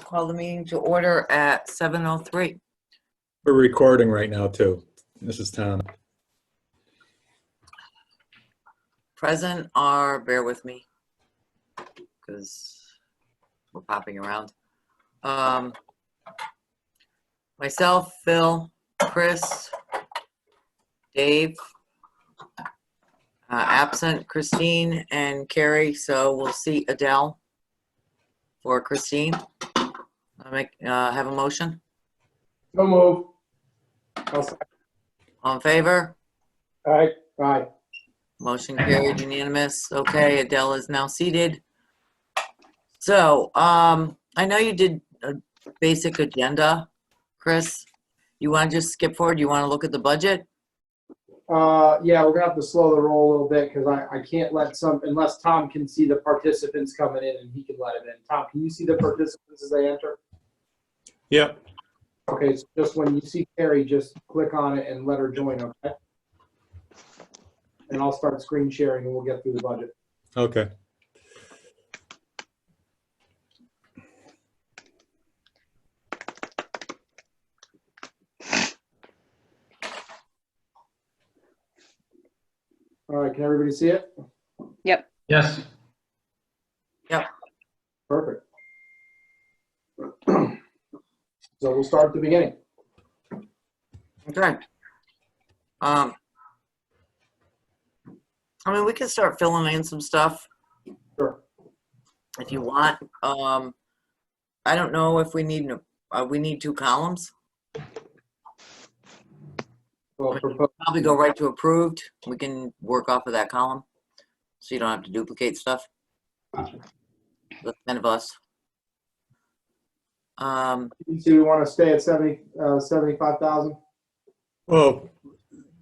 call the meeting to order at 7:03. We're recording right now, too. This is Tom. Present are, bear with me, because we're popping around. Myself, Phil, Chris, Dave, absent Christine and Carrie, so we'll see Adele for Christine. Have a motion? So move. I'll second. All in favor? Aye. Aye. Motion carried, unanimous. Okay, Adele is now seated. So, I know you did a basic agenda, Chris. You want to just skip forward? You want to look at the budget? Yeah, we're gonna have to slow the roll a little bit because I can't let unless Tom can see the participants coming in and he can let it in. Tom, can you see the participants as they enter? Yep. Okay, so just when you see Carrie, just click on it and let her join, okay? And I'll start screen sharing and we'll get through the budget. Okay. All right, can everybody see it? Yep. Yes. Perfect. So we'll start at the beginning. Okay. I mean, we can start filling in some stuff Sure. if you want. I don't know if we need two columns. Well, propose- Probably go right to approved. We can work off of that column, so you don't have to duplicate stuff. The 10 of us. Do we want to stay at 75,000? Well,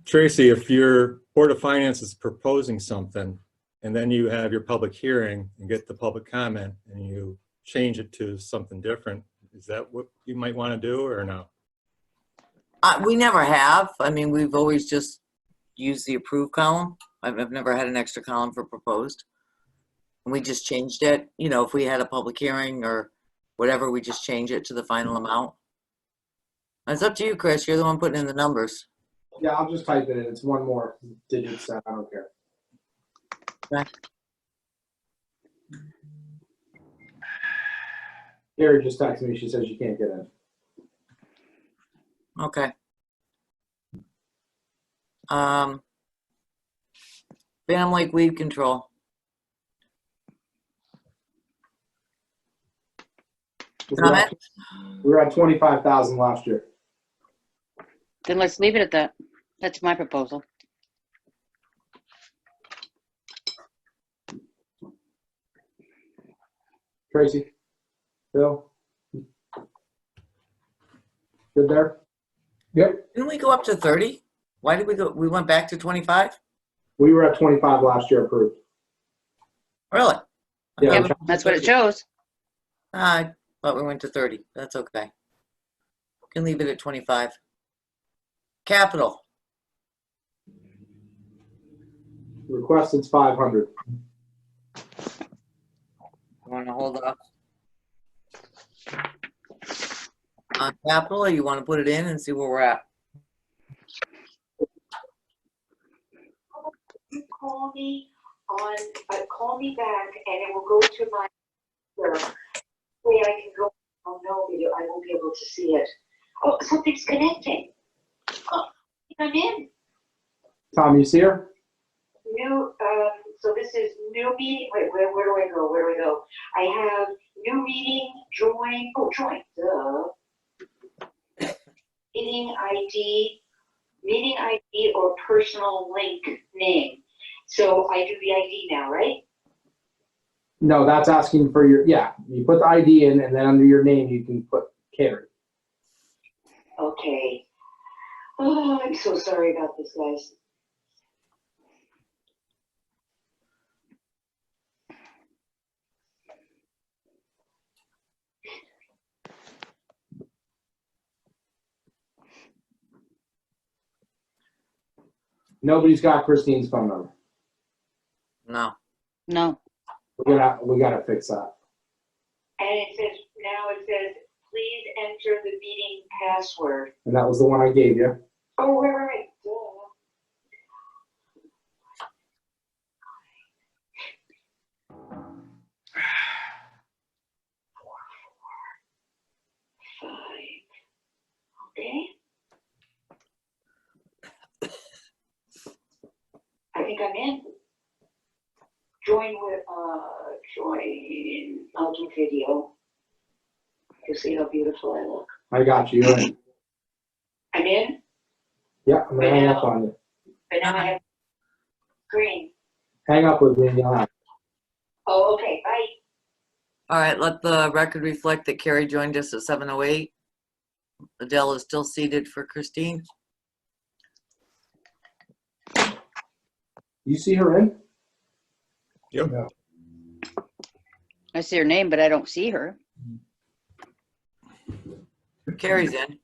Tracy, if your Board of Finance is proposing something and then you have your public hearing and get the public comment and you change it to something different, is that what you might want to do or no? We never have. I mean, we've always just used the approved column. I've never had an extra column for proposed. And we just changed it. You know, if we had a public hearing or whatever, we just change it to the final amount. It's up to you, Chris. You're the one putting in the numbers. Yeah, I'll just type it in. It's one more digit set. I don't care. Okay. Carrie just texted me. She says you can't get in. Okay. Phantom Lake weed control. Comment? We were at 25,000 last year. Then let's leave it at that. That's my proposal. Tracy? Bill? Good there? Yep. Didn't we go up to 30? Why did we go? We went back to 25? We were at 25 last year approved. Really? Yeah. Yep, that's what it shows. I thought we went to 30. That's okay. We can leave it at 25. Capital. Requested's 500. You want to hold off on capital, or you want to put it in and see where we're at? Call me call me back and it will go to my way I can go. Oh no, I won't be able to see it. Oh, something's connecting. Oh, I'm in. Tom, you see her? New so this is new meeting. Wait, where do I go? Where do I go? I have new meeting, join. Oh, join. Duh. Meeting ID or personal link name. So I do the ID now, right? No, that's asking for your, yeah. You put the ID in and then under your name you can put Carrie. Okay. Oh, I'm so sorry about this, guys. Nobody's got Christine's phone number. No. No. We gotta fix that. And it says, now it says enter the meeting password. And that was the one I gave you. Oh, right. Duh. Okay. I think I'm in. Join, I'll do video. You see how beautiful I look. I got you. You're in. I'm in, Yeah, I'm gonna hang up on you. but now I have green. Hang up with me and you'll have. Oh, okay, bye. All right, let the record reflect that Carrie joined us at 7:08. Adele is still seated for Christine. You see her in? Yep. I see her name, but I don't see her. Carrie's in.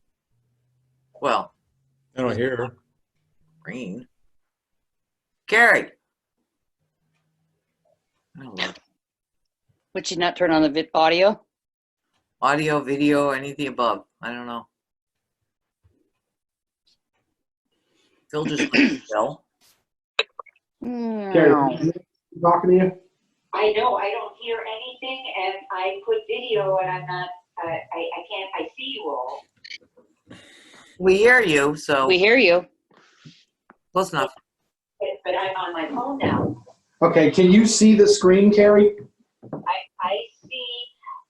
Well, I don't hear her. green. Carrie. Oh, Lord. Would she not turn on the audio? Audio, video, anything above. I don't know. Phil just Phil. Carrie, you talking to you? I know, I don't hear anything, and I put video, and I'm not, I can't, I see you all. We hear you, so We hear you. close enough. But I'm on my phone now. Okay, can you see the screen, Carrie? I see,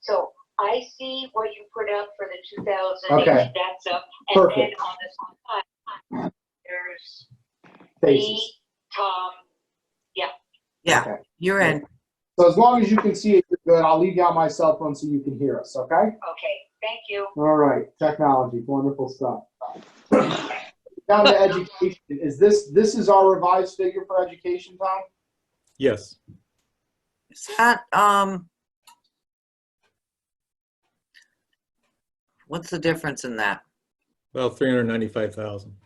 so I see what you put up for the 2008, Okay. that's up. And then Perfect. on this side, there's Faces. me, Tom, Yeah, Okay. you're in. So as long as you can see it, you're good. I'll leave you on my cell phone so you can hear us, okay? okay, thank you. All right, technology, wonderful stuff. Down to education. Is this is our revised figure for education, Tom? Yes. Is that, what's the difference in that? About 395,000.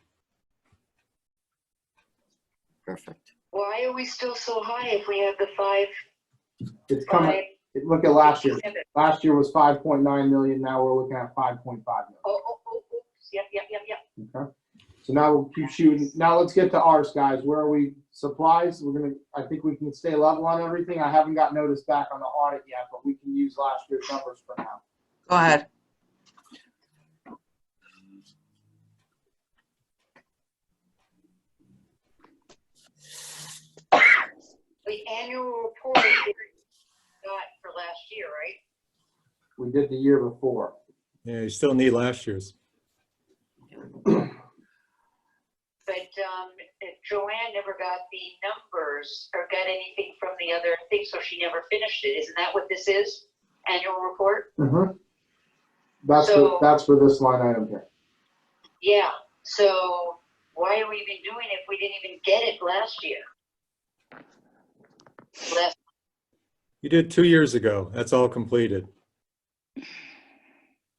Perfect. Why are we still so high if we have the five? It's coming. Look at last year. Last year was 5.9 million. Now we're looking at 5.5 million. Oh, oops, yep. Okay. So now we'll keep shooting. Now let's get to ours, guys. Where are we? Supplies. I think we can stay level on everything. I haven't got notice back on the audit yet, but we can use last year's numbers for now. Go ahead. The annual report is not for last year, right? We did the year before. Yeah, you still need last year's. But Joanne never got the numbers or got anything from the other thing, so she never finished it. Isn't that what this is? Annual report? Mm-hmm. That's for this line item here. Yeah, so why are we even doing it if we didn't even get it last year? You did 2 years ago. That's all completed.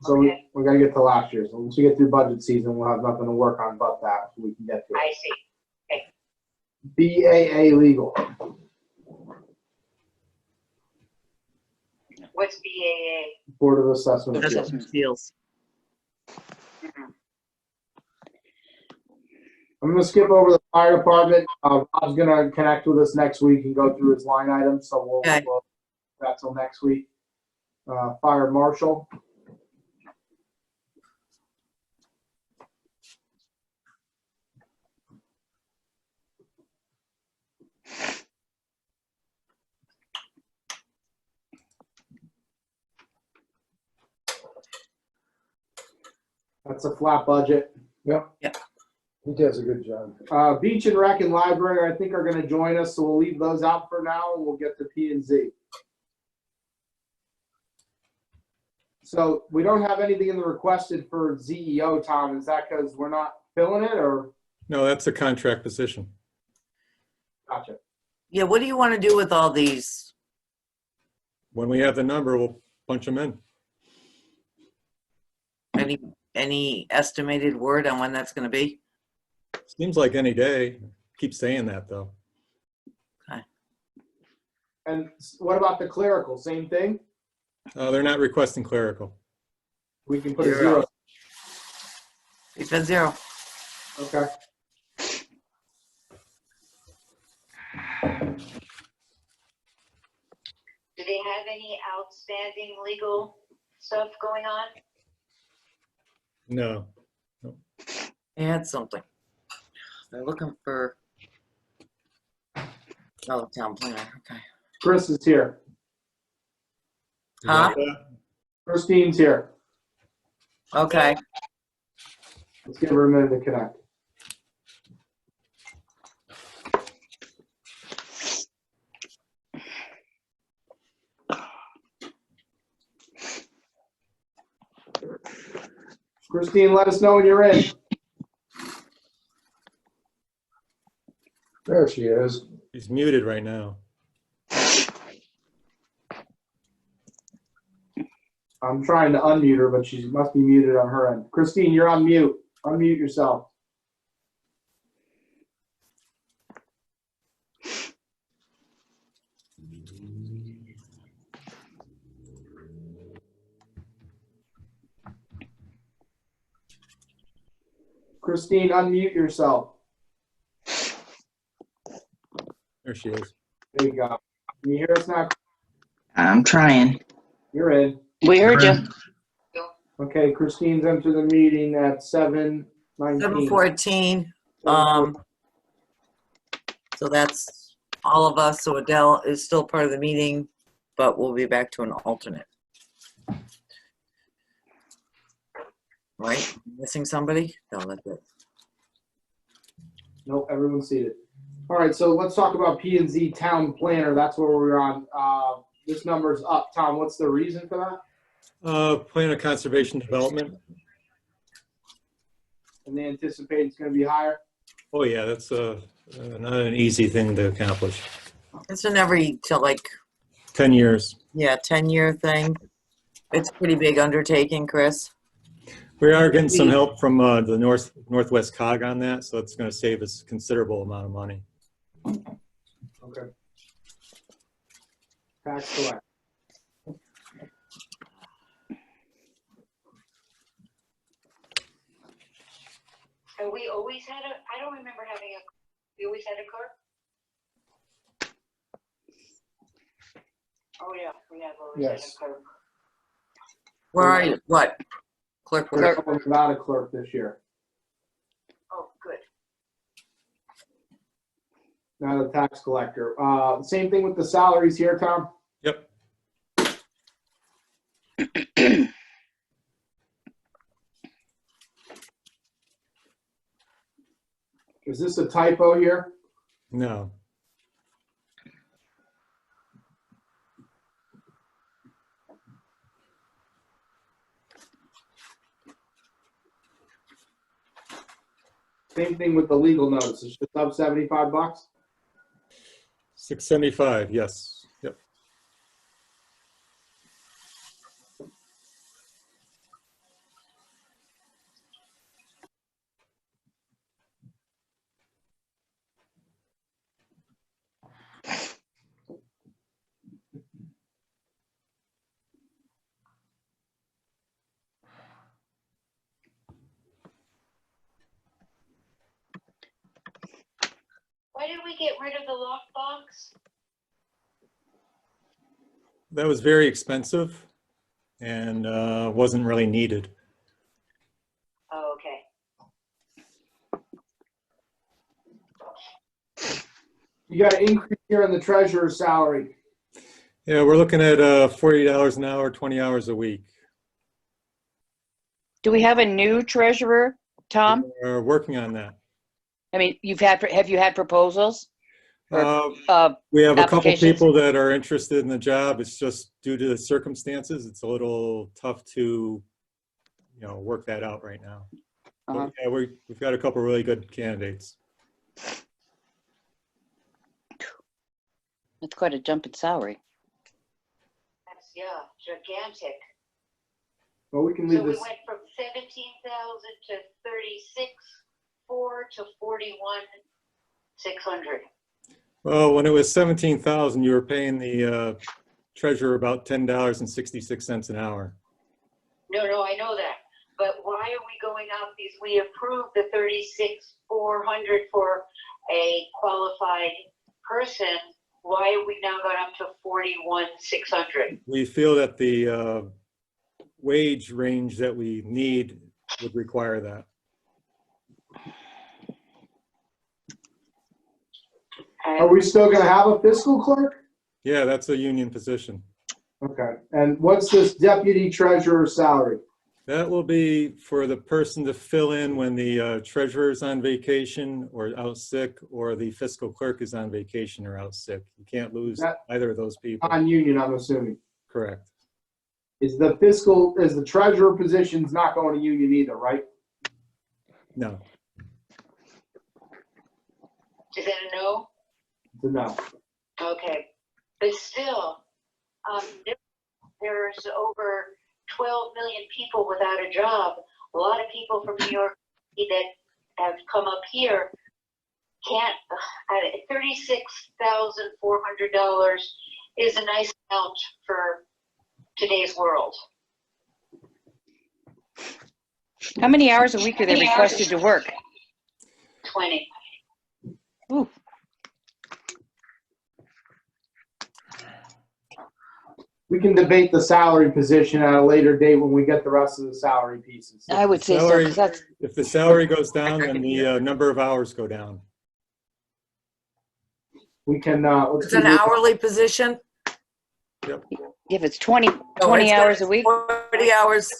So Okay. we got to get to last year. So once we get through budget season, we'll have nothing to work on but that, so we can get to it. I see. BAA legal. What's BAA? Board of Assessment. Appeals. Assessment deals. I'm going to skip over the fire department. Bob's going to connect with us next week and go through his line items, so we'll Okay. that's till next week. Fire marshal. That's a flat budget. Yep. Yep. He does a good job. Beach and Rec and Library, I think, are going to join us, so we'll leave those out for now, and we'll get to P and Z. So we don't have anything in the requested for ZEO, Tom. Is that because we're not filling it, or? No, that's a contract position. Gotcha. Yeah, what do you want to do with all these? When we have the number, we'll punch them in. Any estimated word on when that's going to be? Seems like any day. Keep saying that, though. And what about the clerical? Same thing? They're not requesting clerical. We can put a 0. zero. He said 0. Okay. Do they have any outstanding legal stuff going on? No. They had something. They're looking for. Oh, town planner. Okay. Chris is here. You Huh? got that? Christine's here. Okay. Let's give her a minute to connect. Christine, let us know when you're in. There she is. He's muted right now. I'm trying to unmute her, but she must be muted on her end. Christine, you're on mute. Unmute yourself. Christine, unmute yourself. There she is. There you go. Can you hear us now? I'm trying. You're in. We heard you. Okay, Christine's entered the meeting at 7:19. 7:14. So that's all of us. So Adele is still part of the meeting, but we'll be back to an alternate. Right? Missing somebody? No, that's it. Nope, everyone's seated. All right, so let's talk about P&Z Town Planner. That's where we're on. This number's up. Tom, what's the reason for that? Plan of conservation development. And they anticipate it's going to be higher? Oh yeah, that's not an easy thing to accomplish. It's an every till like 10 years. 10-year thing. It's a pretty big undertaking, Chris. We are getting some help from the Northwest COG on that, so it's going to save us a considerable amount of money. Okay. Tax collect. Have we always had I don't remember having we always had a clerk? Oh, yeah, we have always had Yes. a clerk. Where are you? What? Clerk. We're going without a clerk this year. Oh, good. Not a tax collector. Same thing with the salaries here, Tom? Yep. Is this a typo here? No. Same thing with the legal notice. It's just up $75. 675, yes. Yep. Why did we get rid of the lockbox? That was very expensive and wasn't really needed. Oh, okay. You got an increase here in the treasurer's salary. Yeah, we're looking at $40 an hour, 20 hours a week. Do we have a new treasurer, Tom? We're working on that. I mean, have you had proposals? Or, We have a couple applications? people that are interested in the job. It's just due to the circumstances, it's a little tough to, work that out right now. Uh-huh. But yeah, we've got a couple really good candidates. That's quite a jump in salary. That's, gigantic. Well, we can So leave we this. went from 17,000 to 36,400 to 41,600. Well, when it was 17,000, you were paying the treasurer about $10.66 an hour. No, I know that. But why are we going up these? We approved the 36,400 for a qualified person. Why have we now gone up to 41,600? We feel that the wage range that we need would require that. Are we still gonna have a fiscal clerk? Yeah, that's a union position. Okay, and what's this deputy treasurer's salary? That will be for the person to fill in when the treasurer is on vacation or out sick, or the fiscal clerk is on vacation or out sick. You can't lose That- either of those people. Non-union, I'm assuming. Correct. Is the treasurer position's not going to union either, right? No. Is that a no? It's a no. Okay, but still, there's over 12 million people without a job. A lot of people from New York that have come up here can't. $36,400 is a nice amount for today's world. How many hours a week are they requested to work? 20. Ooh, We can debate the salary position at a later date when we get the rest of the salary pieces. I would say so, Salary- 'cause that's, If the salary goes down, then the number of hours go down. We can, let's It's an do this. hourly position. if it's 20 So it's hours a week, 40 hours.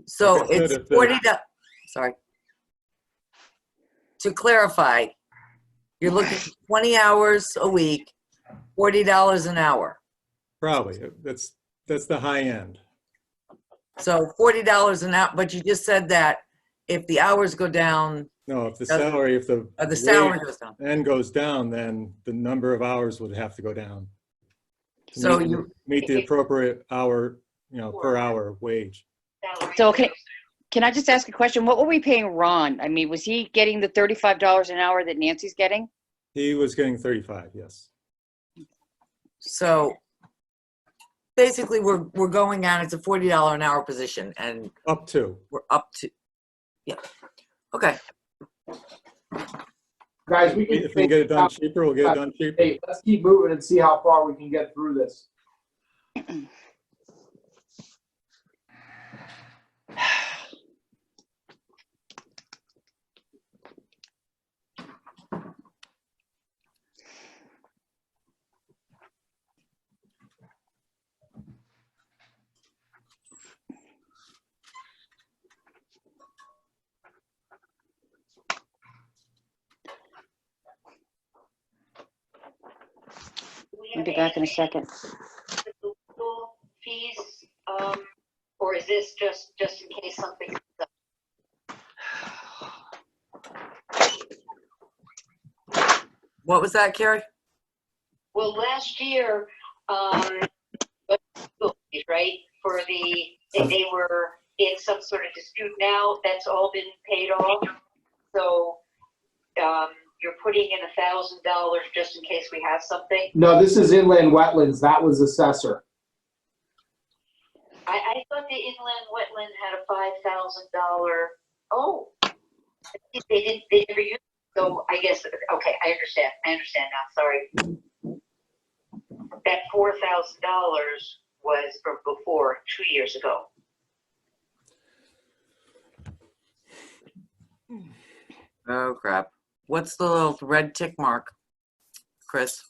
So Like I said, it's if the- 40, sorry. To clarify, you're looking at 20 hours a week, $40 an hour. Probably. That's the high end. So $40 an hour, but you just said that if the hours go down, No, if the Doesn't- salary, if the the salary wage goes down. end goes down, then the number of hours would have to go down. to So meet- you, Meet the appropriate hour, per hour wage. Salary. so can I just ask a question? What were we paying Ron? I mean, was he getting the $35 an hour that Nancy's getting? He was getting 35, yes. so basically we're going on, it's a $40 an hour position and Up to. we're up to, yeah. Okay, Guys, we can. If we can get it done cheaper, we'll get it done cheaper. Hey, let's keep moving and see how far we can get through this. I'll be back in a second. School fees, or is this just in case something comes up? what was that, Carrie? Well, last year, school fees, right, for they were in some sort of dispute now, that's all been paid off. So, you're putting in $1,000 just in case we have something. No, this is inland wetlands. That was assessor. I thought the inland wetland had a $5,000. Oh, they never used it. So I guess, okay, I understand now, sorry. That $4,000 was from before, 2 years ago. Oh crap. What's the little red tick mark, Chris?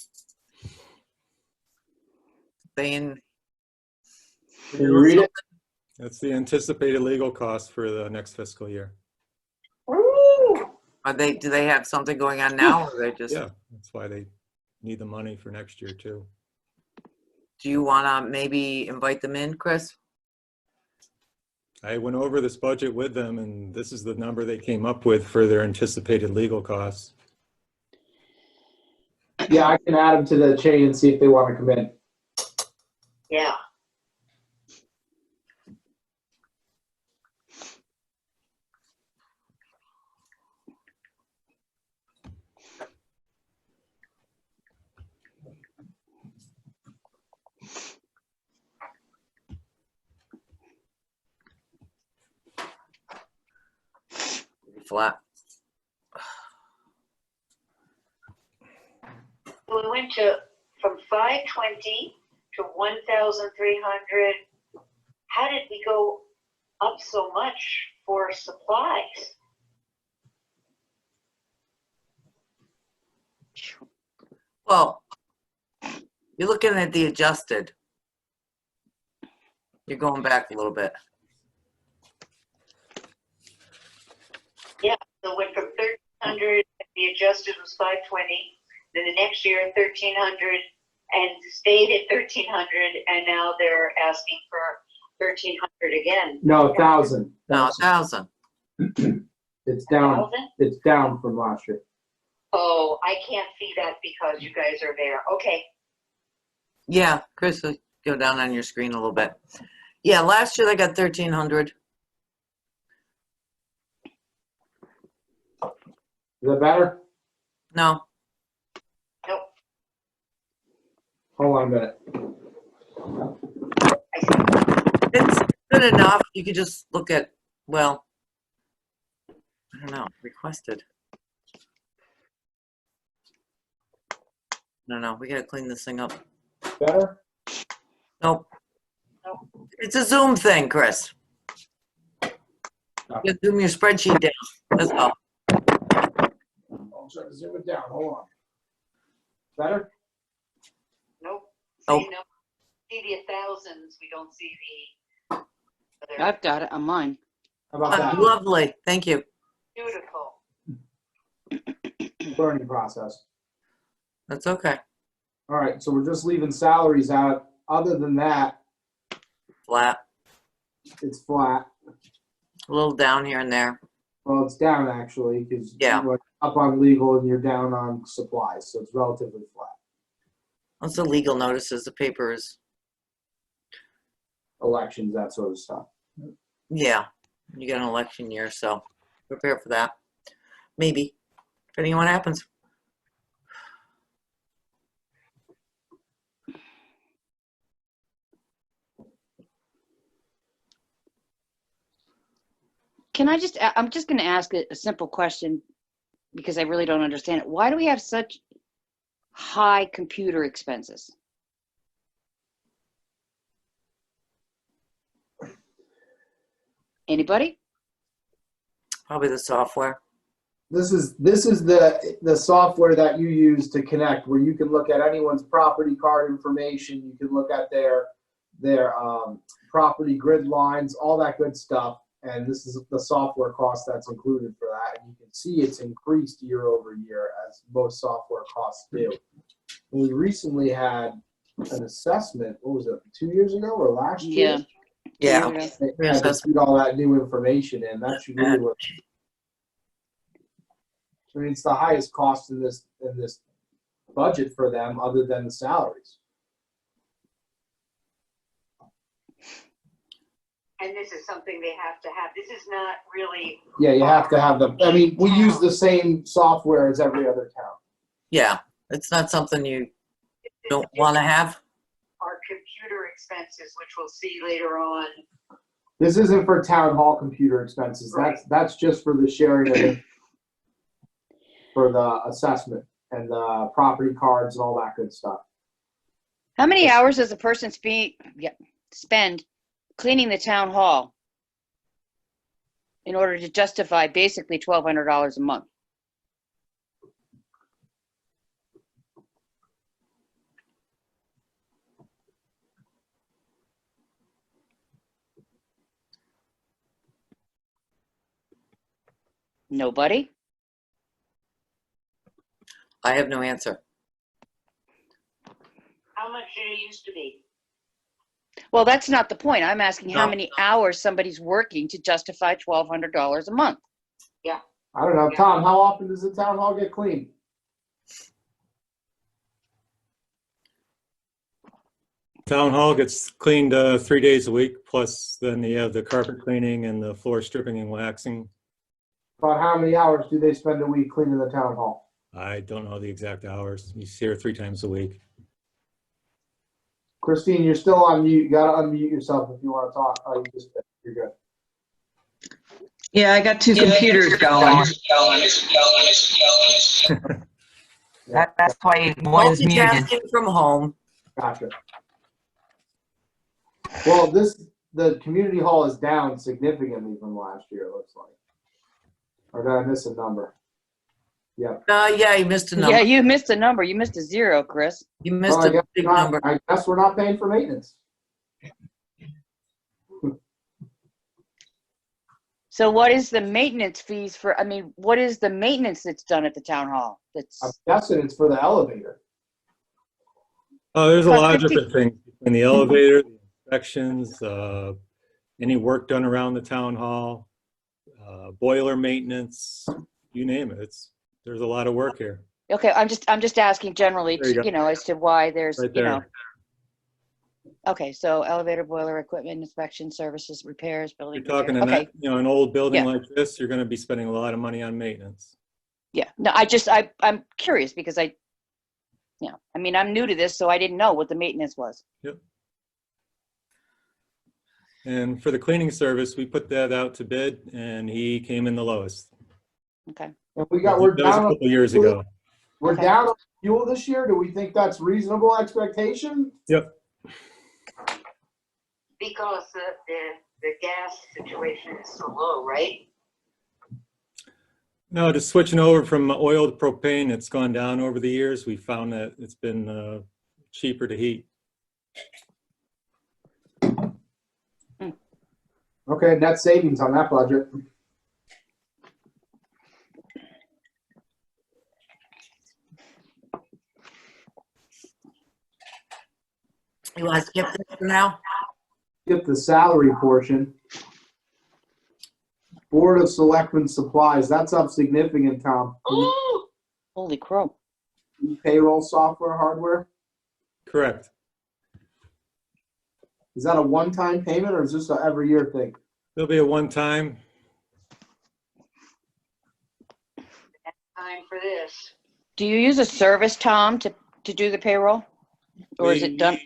Saying, Can you read it? That's the anticipated legal cost for the next fiscal year. do they have something going on now or they just, Yeah, that's why they need the money for next year too. do you wanna maybe invite them in, Chris? I went over this budget with them and this is the number they came up with for their anticipated legal costs. Yeah, I can add them to the chain and see if they want to come in. Yeah. flat. We went from 520 to 1,300. How did we go up so much for supplies? Well, you're looking at the adjusted. You're going back a little bit. So it went from 1,300, the adjusted was 520. Then the next year, 1,300, and stayed at 1,300, and now they're asking for 1,300 again. No, 1,000. No, 1,000. It's down. 1,000? It's down from last year. Oh, I can't see that because you guys are there. Okay. Yeah, Chris, go down on your screen a little bit. Yeah, last year they got 1,300. Is that better? No, Nope. Hold on a minute. I see. it's good enough. You could just look at, well, I don't know, requested. No, we gotta clean this thing up. Better? Nope. It's a Zoom thing, Chris. You zoom your spreadsheet down. That's all. I'm trying to zoom it down. Hold on. Better? Nope. Oh. See, no, see the 1,000s. We don't see the other. I've got it on mine. How about that? Lovely, thank you. Beautiful. Learning process. That's okay. All right, so we're just leaving salaries out. Other than that, Flat, it's flat. a little down here and there. Well, it's down actually because Yeah. you're up on legal and you're down on supplies, so it's relatively flat. What's the legal notices? The papers. Elections, that sort of stuff. Yeah, you got an election year, so prepare for that. Maybe, depending on what happens. I'm just going to ask a simple question because I really don't understand it. Why do we have such high computer expenses? Anybody? Probably the software. This is the software that you use to connect, where you can look at anyone's property card information. You can look at their property grid lines, all that good stuff. And this is the software cost that's included for that. And you can see it's increased year over year, as most software costs do. And we recently had an assessment. What was it? 2 years ago or last year? Yeah. They had to feed all that new information in. That's really what. I mean, it's the highest cost in this budget for them, other than the salaries. And this is something they have to have. This is not really. Yeah, you have to have I mean, we use the same software as every other town. Yeah, it's not something you don't want to have. Our computer expenses, which we'll see later on. This isn't for town hall computer expenses. That's just for the sharing of it, for the assessment and the property cards and all that good stuff. How many hours does a person spend cleaning the town hall in order to justify basically $1,200 a month? Nobody? I have no answer. How much did it used to be? Well, that's not the point. I'm asking how No. many hours somebody's working to justify $1,200 a month. I don't know. Tom, how often does the town hall get cleaned? Town hall gets cleaned 3 days a week, plus then you have the carpet cleaning and the floor stripping and waxing. About how many hours do they spend a week cleaning the town hall? I don't know the exact hours. He's here 3 times a week. Christine, you're still on mute. You gotta unmute yourself if you want to talk. Oh, you're good. Yeah, I got two computers going. That's why one's muted. Multitasking from home. Gotcha. Well, the community hall is down significantly from last year, it looks like. Or did I miss a number? Yep. Yeah, you missed a number. Yeah, you missed a number. You missed a 0, Chris. You missed Well, a big number. I guess we're not paying for maintenance. So what is the maintenance fees for, I mean, what is the maintenance that's done at the town hall? I'm That's, guessing it's for the elevator. Oh, there's a Cost lot of 50 different things in the elevator, the inspections, any work done around the town hall, boiler maintenance, you name it. There's a lot of work here. okay, I'm just asking generally, There you go. to, as to why there's, Right you know. there. Okay, so elevator, boiler, equipment, inspection, services, repairs, You're building. talking repair. in Okay, an old building Yeah. like this, you're going to be spending a lot of money on maintenance. yeah. No, I'm curious because I mean, I'm new to this, so I didn't know what the maintenance was. And for the cleaning service, we put that out to bid, and he came in the lowest. Okay. And we're That was a down, couple years ago. we're Okay. down on fuel this year. Do we think that's reasonable expectation? Yep. Because the gas situation is so low, right? No, just switching over from oil to propane, it's gone down over the years. We found that it's been cheaper to heat. Okay, net savings on that budget. You want to skip this for now? Skip the salary portion. Board of Selectmen supplies, that's up significant, Tom. Holy crow. Payroll software hardware, Correct. is that a one-time payment or is this a every year thing? There'll be a one-time. Time for this. Do you use a service, Tom, to do the payroll? Or is it done?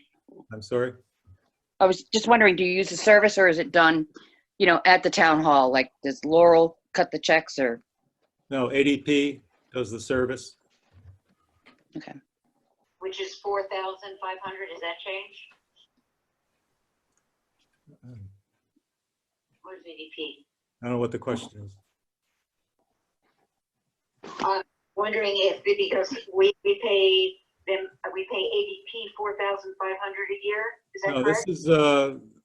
I'm sorry. I was just wondering, do you use a service or is it done, at the town hall? Like, does Laurel cut the checks or? No, ADP does the service. Okay. Which is 4,500, is that change? What is ADP? I don't know what the question is. Wondering if, because we pay them, we pay ADP 4,500 a year, is that No, correct?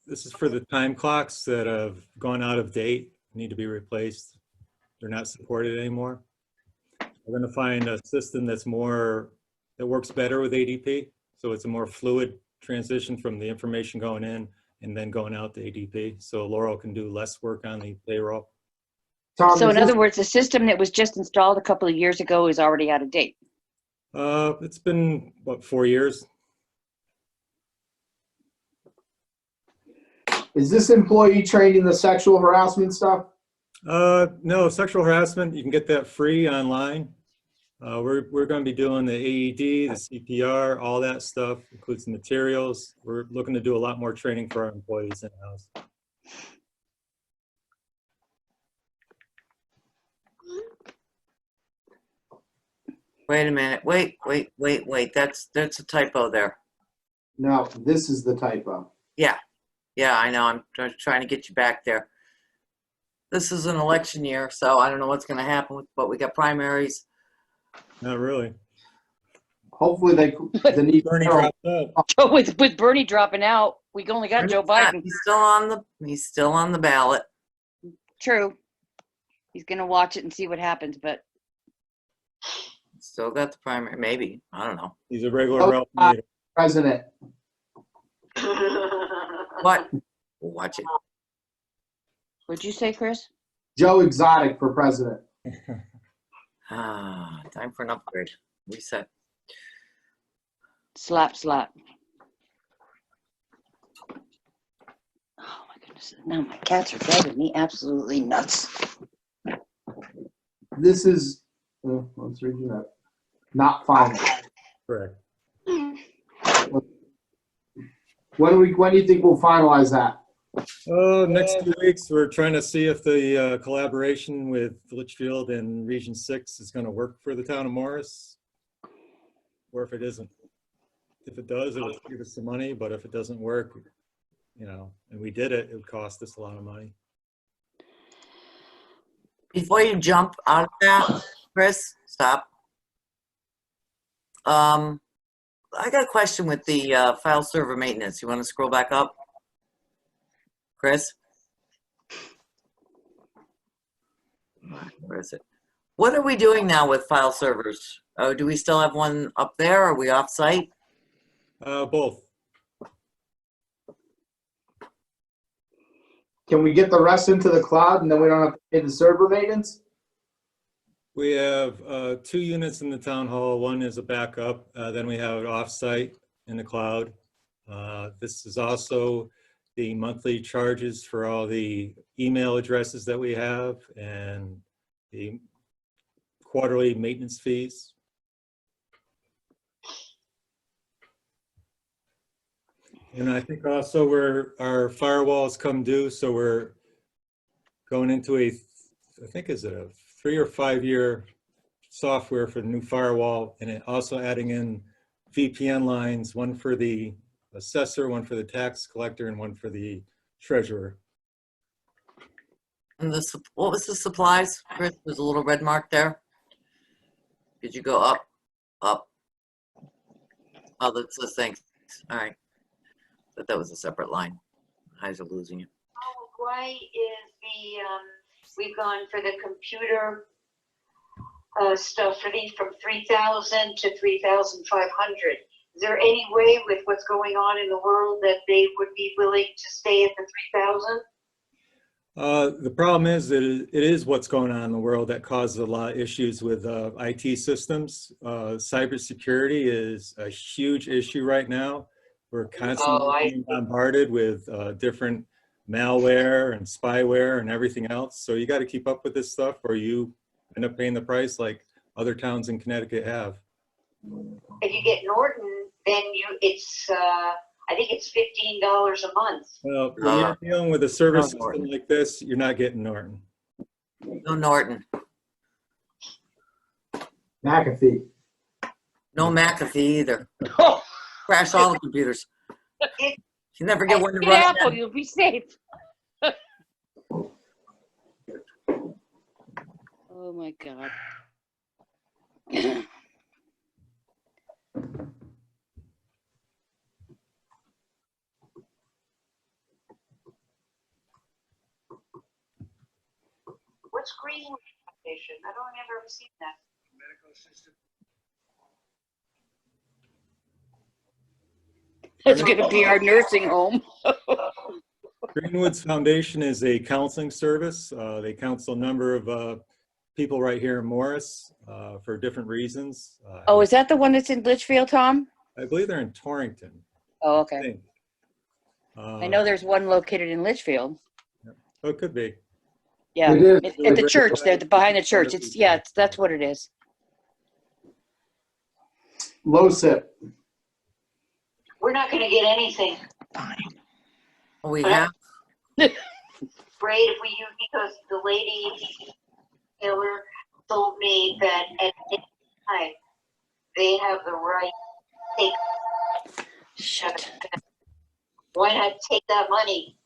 this is for the time clocks that have gone out of date, need to be replaced. They're not supported anymore. We're going to find a system that works better with ADP. So it's a more fluid transition from the information going in and then going out to ADP. So Laurel can do less work on the payroll. Tom, So is in other this- words, the system that was just installed a couple of years ago is already out of date. It's been, what, 4 years? Is this employee training the sexual harassment stuff? No, sexual harassment, you can get that free online. We're going to be doing the AED, the CPR, all that stuff, includes the materials. We're looking to do a lot more training for our employees in-house. Wait a minute. Wait. That's a typo there. No, this is the typo. Yeah, I know. I'm trying to get you back there. This is an election year, so I don't know what's going to happen, but we got primaries. Not really. Hopefully the need. Bernie dropped out. With Bernie dropping out, we only got Joe Biden. He's still on the ballot. True. He's going to watch it and see what happens, but Still got the primary, maybe. I don't know. He's a regular Oh, Ralph Nader. President. What? We'll watch it. what'd you say, Chris? Joe Exotic for president. Time for an upgrade. Reset. Slap. Oh my goodness. Now my cats are driving me absolutely nuts. This is, let's read that. Not final. Correct. When do you think we'll finalize that? Oh, next 2 weeks, we're trying to see if the collaboration with Litchfield and Region 6 is going to work for the town of Morris, or if it isn't. If it does, it would give us some money, but if it doesn't work, and we did it, it would cost us a lot of money. Before you jump out of that, Chris, stop. I got a question with the file server maintenance. You want to scroll back up? Chris? Where is it? What are we doing now with file servers? Oh, do we still have one up there? Are we off site? Both. Can we get the rest into the cloud and then we don't have to pay the server maintenance? We have 2 units in the town hall. One is a backup. Then we have it offsite in the cloud. This is also the monthly charges for all the email addresses that we have and the quarterly maintenance fees. And I think also our firewalls come due, so we're going into I think is it a 3 or 5 year software for the new firewall, and it also adding in VPN lines, one for the assessor, one for the tax collector, and one for the treasurer. And what was the supplies, Chris? There's a little red mark there. Did you go up? Up? Oh, that's the thing. All right. But that was a separate line. Eyes are losing you. Oh, why is we've gone for the computer stuff from 3,000 to 3,500. Is there any way with what's going on in the world that they would be willing to stay at the 3,000? The problem is that it is what's going on in the world that causes a lot of issues with IT systems. Cybersecurity is a huge issue right now. We're constantly being bombarded with different malware and spyware and everything else. So you got to keep up with this stuff or you end up paying the price like other towns in Connecticut have. If you get Norton, then I think it's $15 a month. Well, when you're dealing with a service system like this, you're not getting Norton. No Norton. McAfee. No McAfee either. Crash all the computers. You never get one to Get run. Apple, you'll be safe. Oh my God. What's Greenwood Foundation? I don't remember ever seen that. Medical system. That's gonna be our nursing home. Greenwoods Foundation is a counseling service. They counsel a number of people right here in Morris for different reasons. Oh, is that the one that's in Litchfield, Tom? I believe they're in Torrington. Oh, I okay. think. I know there's one located in Litchfield. Oh, it could be. Yeah, It is. at the church, there, behind the church. That's what it is. Low SIP. We're not going to get anything. We have. Great if we use, because the lady Taylor told me that at any time they have the right to take. Shut. Why not take that money?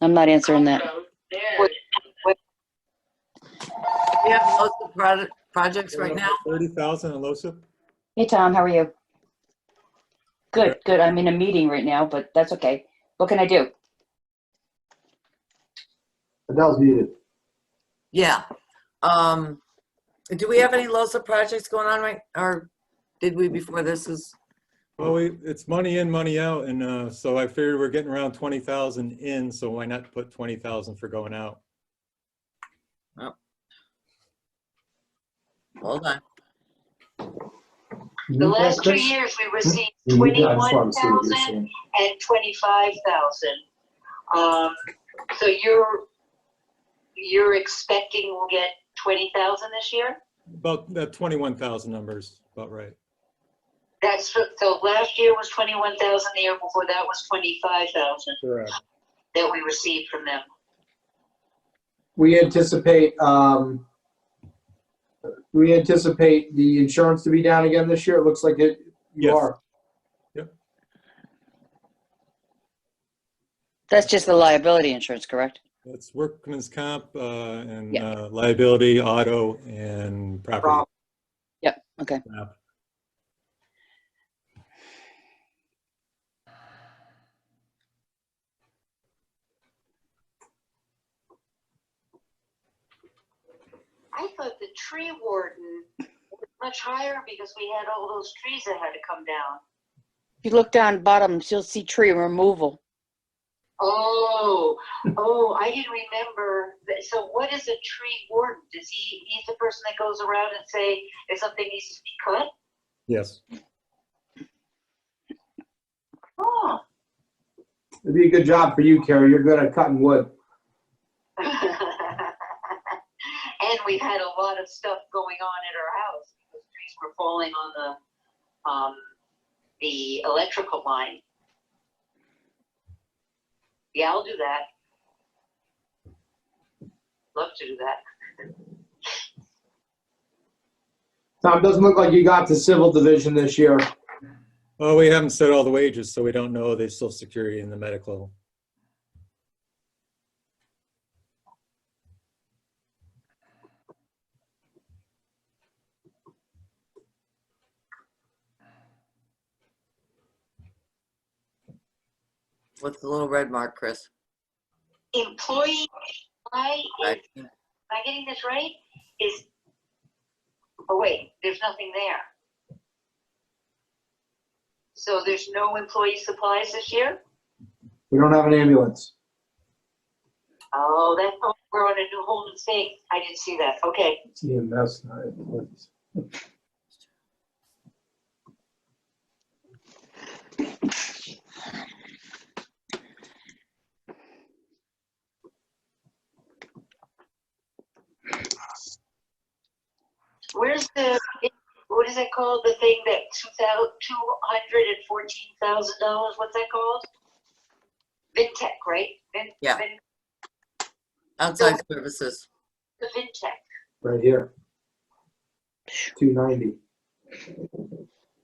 I'm not answering that. We have lots of projects right now. 30,000 in LoSiP? Hey, Tom, how are you? Good, good. I'm in a meeting right now, but that's okay. What can I do? Adele's muted. Yeah. Do we have any LoSiP projects going on right, or did we before this is? Well, it's money in, money out, and so I figured we're getting around 20,000 in, so why not put 20,000 for going out? Hold on. The last 2 years we received 21,000 and 25,000. So you're expecting we'll get 20,000 this year? About that 21,000 numbers, about right. So last year was 21,000, the year before that was 25,000 Correct. that we received from them. We anticipate the insurance to be down again this year. It looks like you Yes. are. That's just the liability insurance, correct? It's workman's comp and Yeah. liability, auto, and property. Yep, okay. Yeah. I thought the tree warden was much higher because we had all those trees that had to come down. If you look down bottom, you'll see tree removal. Oh, I didn't remember. So what is a tree warden? He's the person that goes around and say if something needs to be cut? Yes. Oh. It'd be a good job for you, Carrie. You're good at cutting wood. And we've had a lot of stuff going on at our house because trees were falling on the electrical line. Yeah, I'll do that. Love to do that. Tom, doesn't look like you got the civil division this year. Well, we haven't set all the wages, so we don't know the Social Security and the medical. What's the little red mark, Chris? Employee, am Right. I getting this right? Oh wait, there's nothing there. So there's no employee supplies this year? We don't have an ambulance. Oh, we're on a new whole new thing. I didn't see that. Okay. It's EMS, not ambulance. Where's what is it called? The thing that $214,000. What's that called? Vintech, right? Yeah. Outside services. The Vintech. Right here. 290.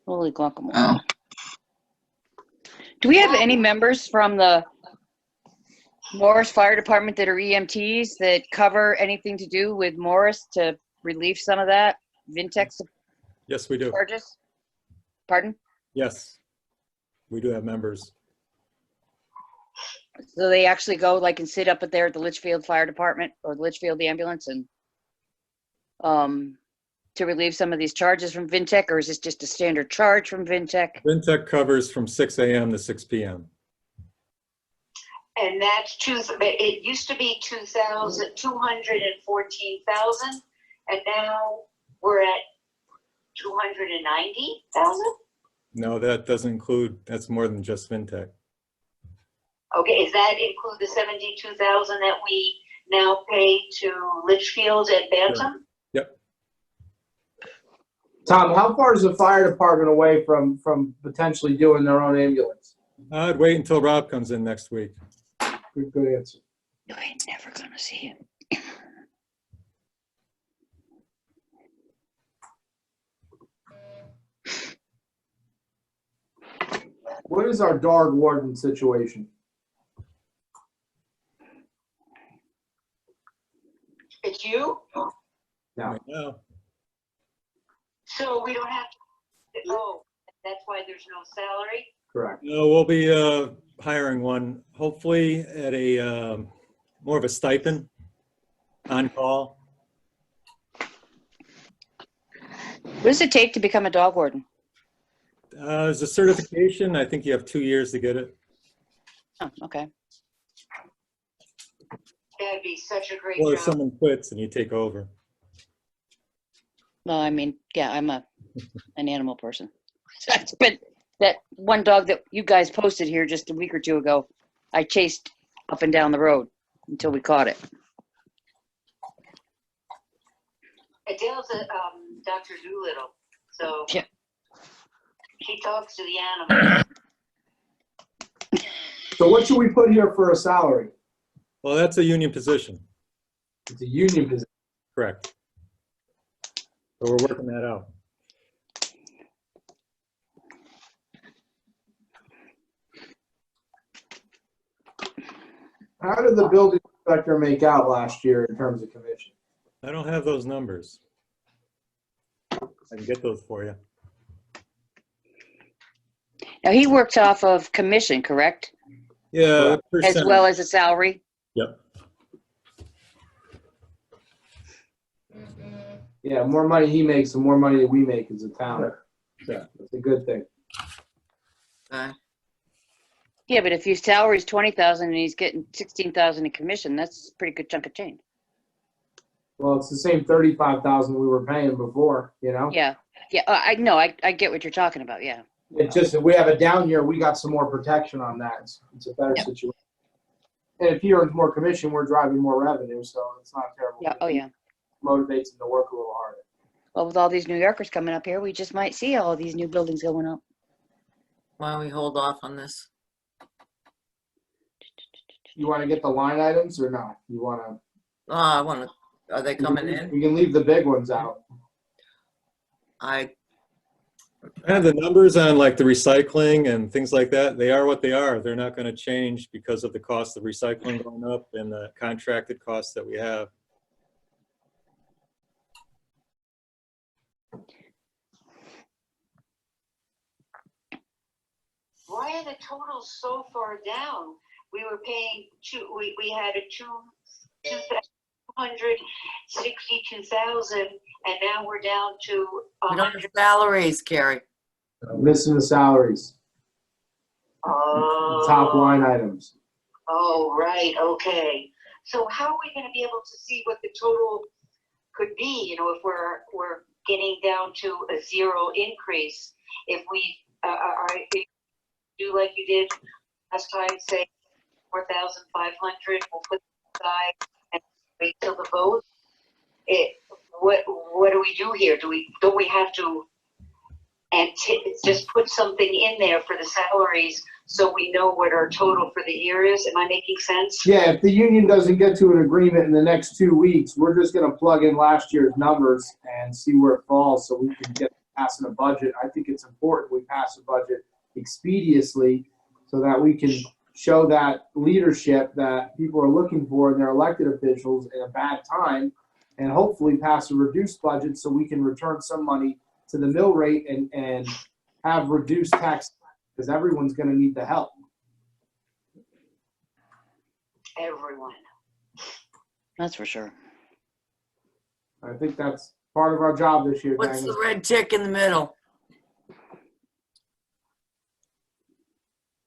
Holy guacamole. Do we have any members from the Morris Fire Department that are EMTs that cover anything to do with Morris to relieve some of that Vintech Yes, we do. charges? Pardon? Yes, we do have members. So they actually go like and sit up at there at the Litchfield Fire Department or the Litchfield ambulance and to relieve some of these charges from Vintech, or is this just a standard charge from Vintech? Vintech covers from 6 a.m. to 6 p.m. And that's it used to be 214,000, and now we're at 290,000. No, that doesn't include, that's more than just Vintech. Okay, does that include the 72,000 that we now pay to Litchfield and Bantam? Yep. Tom, how far is the fire department away from potentially doing their own ambulance? I'd wait until Rob comes in next week. Good answer. You ain't never gonna see him. What is our dog warden situation? It's you? No. Right now. So we don't have to, that's why there's no salary? Correct. No, we'll be hiring one, hopefully at a more of a stipend on call. What does it take to become a dog warden? There's a certification. I think you have 2 years to get it. Oh, okay. That'd be such a great Or if job. someone quits and you take over. No, I mean, yeah, I'm an animal person. But that one dog that you guys posted here just a week or two ago, I chased up and down the road until we caught it. Adele's a Dr. Doolittle, so. Yeah. She talks to the animals. So what should we put here for a salary? Well, that's a union position, It's a union position. correct. So we're working that out. How did the building inspector make out last year in terms of commission? I don't have those numbers. I can get those for you. Now, he works off of commission, correct? Yeah. As percentage. well as a salary? Yep. Yeah, more money he makes, the more money that we make as a town. Yeah. It's a good thing. Okay. Yeah, but if his salary's 20,000 and he's getting 16,000 in commission, that's a pretty good chunk of change. Well, it's the same 35,000 we were paying before, you know? Yeah, yeah, I know, I get what you're talking about, yeah. It's just if we have a down year, we got some more protection on that. It's a better Yep. situation. And if he earns more commission, we're driving more revenue, so it's not terrible. Yeah, oh yeah. Motivates him to work a little harder. Well, with all these New Yorkers coming up here, we just might see all these new buildings going up. Why don't we hold off on this? You want to get the line items or no? You want to? I want to, are they coming in? We can leave the big ones out. I, And the numbers on like the recycling and things like that, they are what they are. They're not going to change because of the cost of recycling going up and the contracted costs that we have. Why are the totals so far down? We were paying we had a 262,000 and now we're down to we don't have salaries, Carrie. Missing the salaries, Oh. top line items. Oh, right, okay. So how are we gonna be able to see what the total could be, you know, if we're getting down to a zero increase? If we, if you do like you did last time, say 4,500, we'll put it aside and wait till the vote? What do we do here? Don't we have to just put something in there for the salaries so we know what our total for the year is? Am I making sense? Yeah, if the union doesn't get to an agreement in the next 2 weeks, we're just gonna plug in last year's numbers and see where it falls so we can get passing a budget. I think it's important we pass a budget expeditiously so that we can show that leadership that people are looking for in their elected officials in a bad time, and hopefully pass a reduced budget so we can return some money to the mill rate and have reduced tax, because everyone's gonna need the help. Everyone. That's for sure. I think that's part of our job this year, What's Daniel. the red tick in the middle?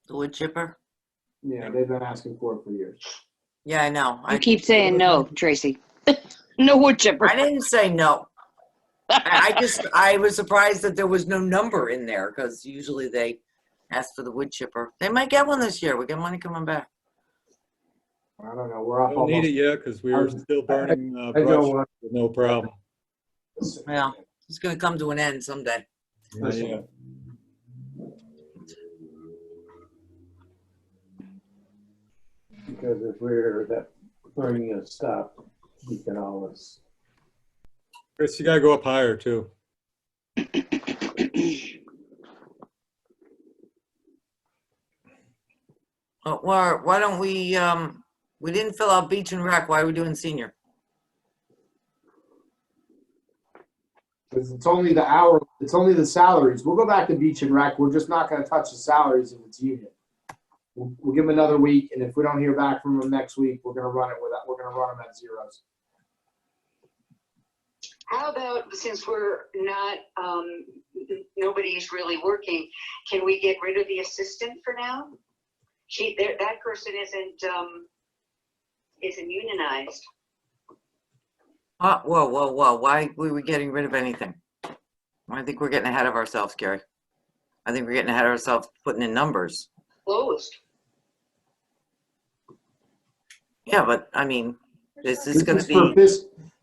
The wood chipper? Yeah, they've been asking for it for years. Yeah, I know. You keep saying no, Tracy. No wood chipper. I didn't say no. I was surprised that there was no number in there because usually they ask for the wood chipper. They might get one this year. We got money coming back. I don't know, we're up We don't need almost. it yet because we were still burning I brush know, with no problem. Yeah, it's gonna come to an end someday. Yeah. Because if we're that burning a stop, we can always. Chris, you gotta go up higher too. Or why don't we didn't fill out beach and rec. Why are we doing senior? Because it's only the hour, it's only the salaries. We'll go back to beach and rec. We're just not gonna touch the salaries if it's union. We'll give them another week, and if we don't hear back from them next week, we're gonna run it without, we're gonna run them at zeros. How about, since we're not, nobody's really working, can we get rid of the assistant for now? That person isn't unionized. Whoa. Why were we getting rid of anything? I think we're getting ahead of ourselves, Gary. I think we're getting ahead of ourselves putting in numbers. Closed. Yeah, but I mean, this is gonna be,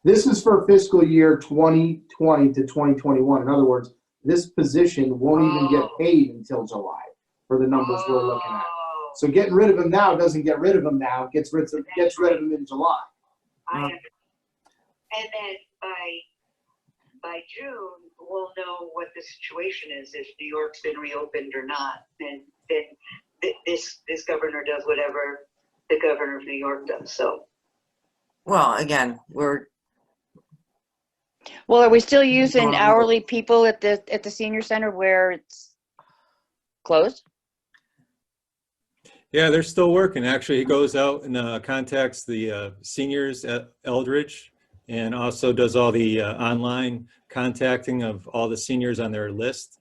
This is for fiscal year 2020 to 2021. In other words, This position won't even get paid until July for the numbers we're looking at. Oh, So getting rid of him now doesn't get rid of him now, it gets rid of him in July. I understand. And then by June, we'll know what the situation is, if New York's been reopened or not. And then this governor does whatever the governor of New York does, so. Well, again, Well, are we still using hourly people at the senior center where it's closed? Yeah, they're still working. Actually, he goes out and contacts the seniors at Eldridge and also does all the online contacting of all the seniors on their list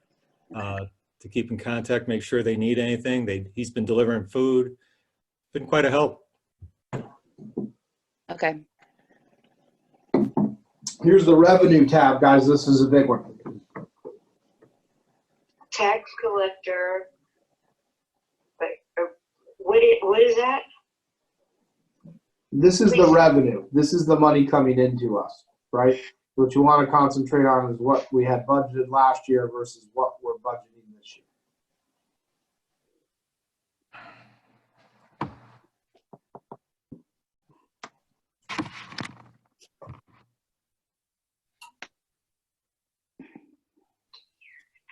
to keep in contact, make sure they need anything. He's been delivering food. Been quite a help. Okay. Here's the revenue tab, guys. This is a big one. Tax collector, but what is that? This is the revenue. This is the money coming into us, right? What you want to concentrate on is what we had budgeted last year versus what we're budgeting this year.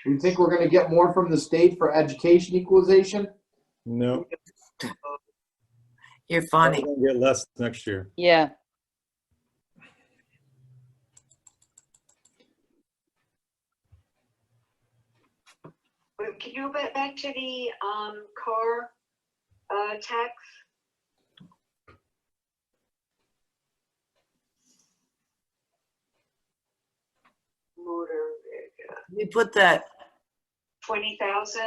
Do you think we're going to get more from the state for education equalization? No, you're we're funny. gonna get less next year. Yeah. Can you go back to the car tax? Motor vehicle, We put that, 20,000.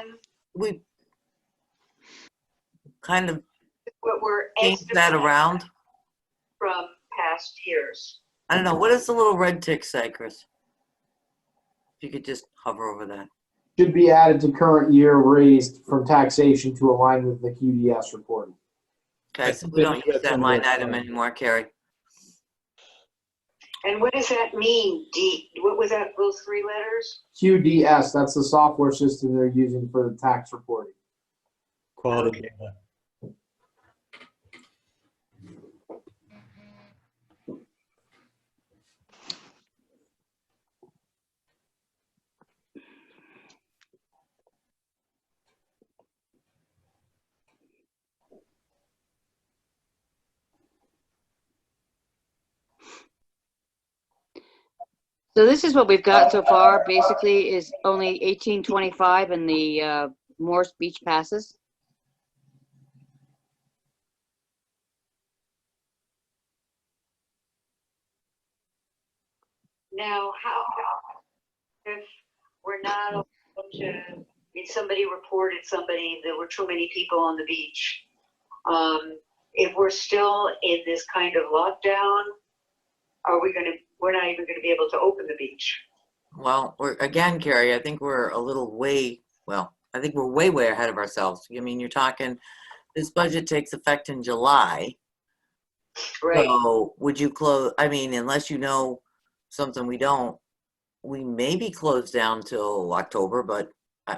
we kind of What we're changed that estimating around. from past years. I don't know. What does the little red tick say, Chris? If you could just hover over that. Should be added to current year raised from taxation to align with the QDS reporting. Okay, so we don't use that line item anymore, Carrie. And what does that mean? What was that? Those three letters? QDS, that's the software system they're using for the tax reporting. Quality data. So this is what we've got so far, basically, is only 1825 in the Morse Beach passes. Now, how if we're not allowed to? Somebody reported somebody there were too many people on the beach. If we're still in this kind of lockdown, we're not even gonna be able to open the beach. Well, again, Carrie, I think we're a little I think we're way ahead of ourselves. I mean, you're talking, this budget takes effect in July. Right. So would you close, I mean, unless you know something we don't, we may be closed down till October, but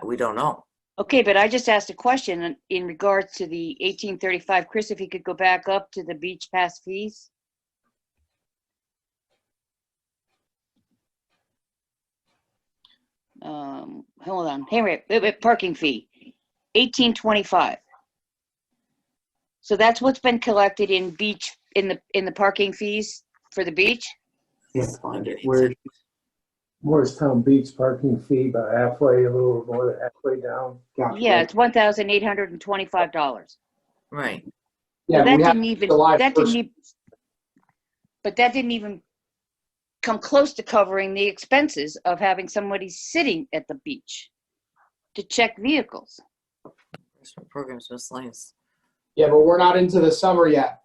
we don't know. Okay, but I just asked a question in regards to the 1835. Chris, if you could go back up to the beach pass fees. Hold on. Hey, wait, parking fee, 1825. So that's what's been collected in beach, in the parking fees for the beach? Let's find it. Where Morristown Beach parking fee about halfway, a little more than halfway down. Gotcha. Yeah, it's $1,825. Right. Yeah, That we have didn't even, July that 1st. didn't even, but that didn't even come close to covering the expenses of having somebody sitting at the beach to check vehicles. Programs miscellaneous. Yeah, but we're not into the summer yet.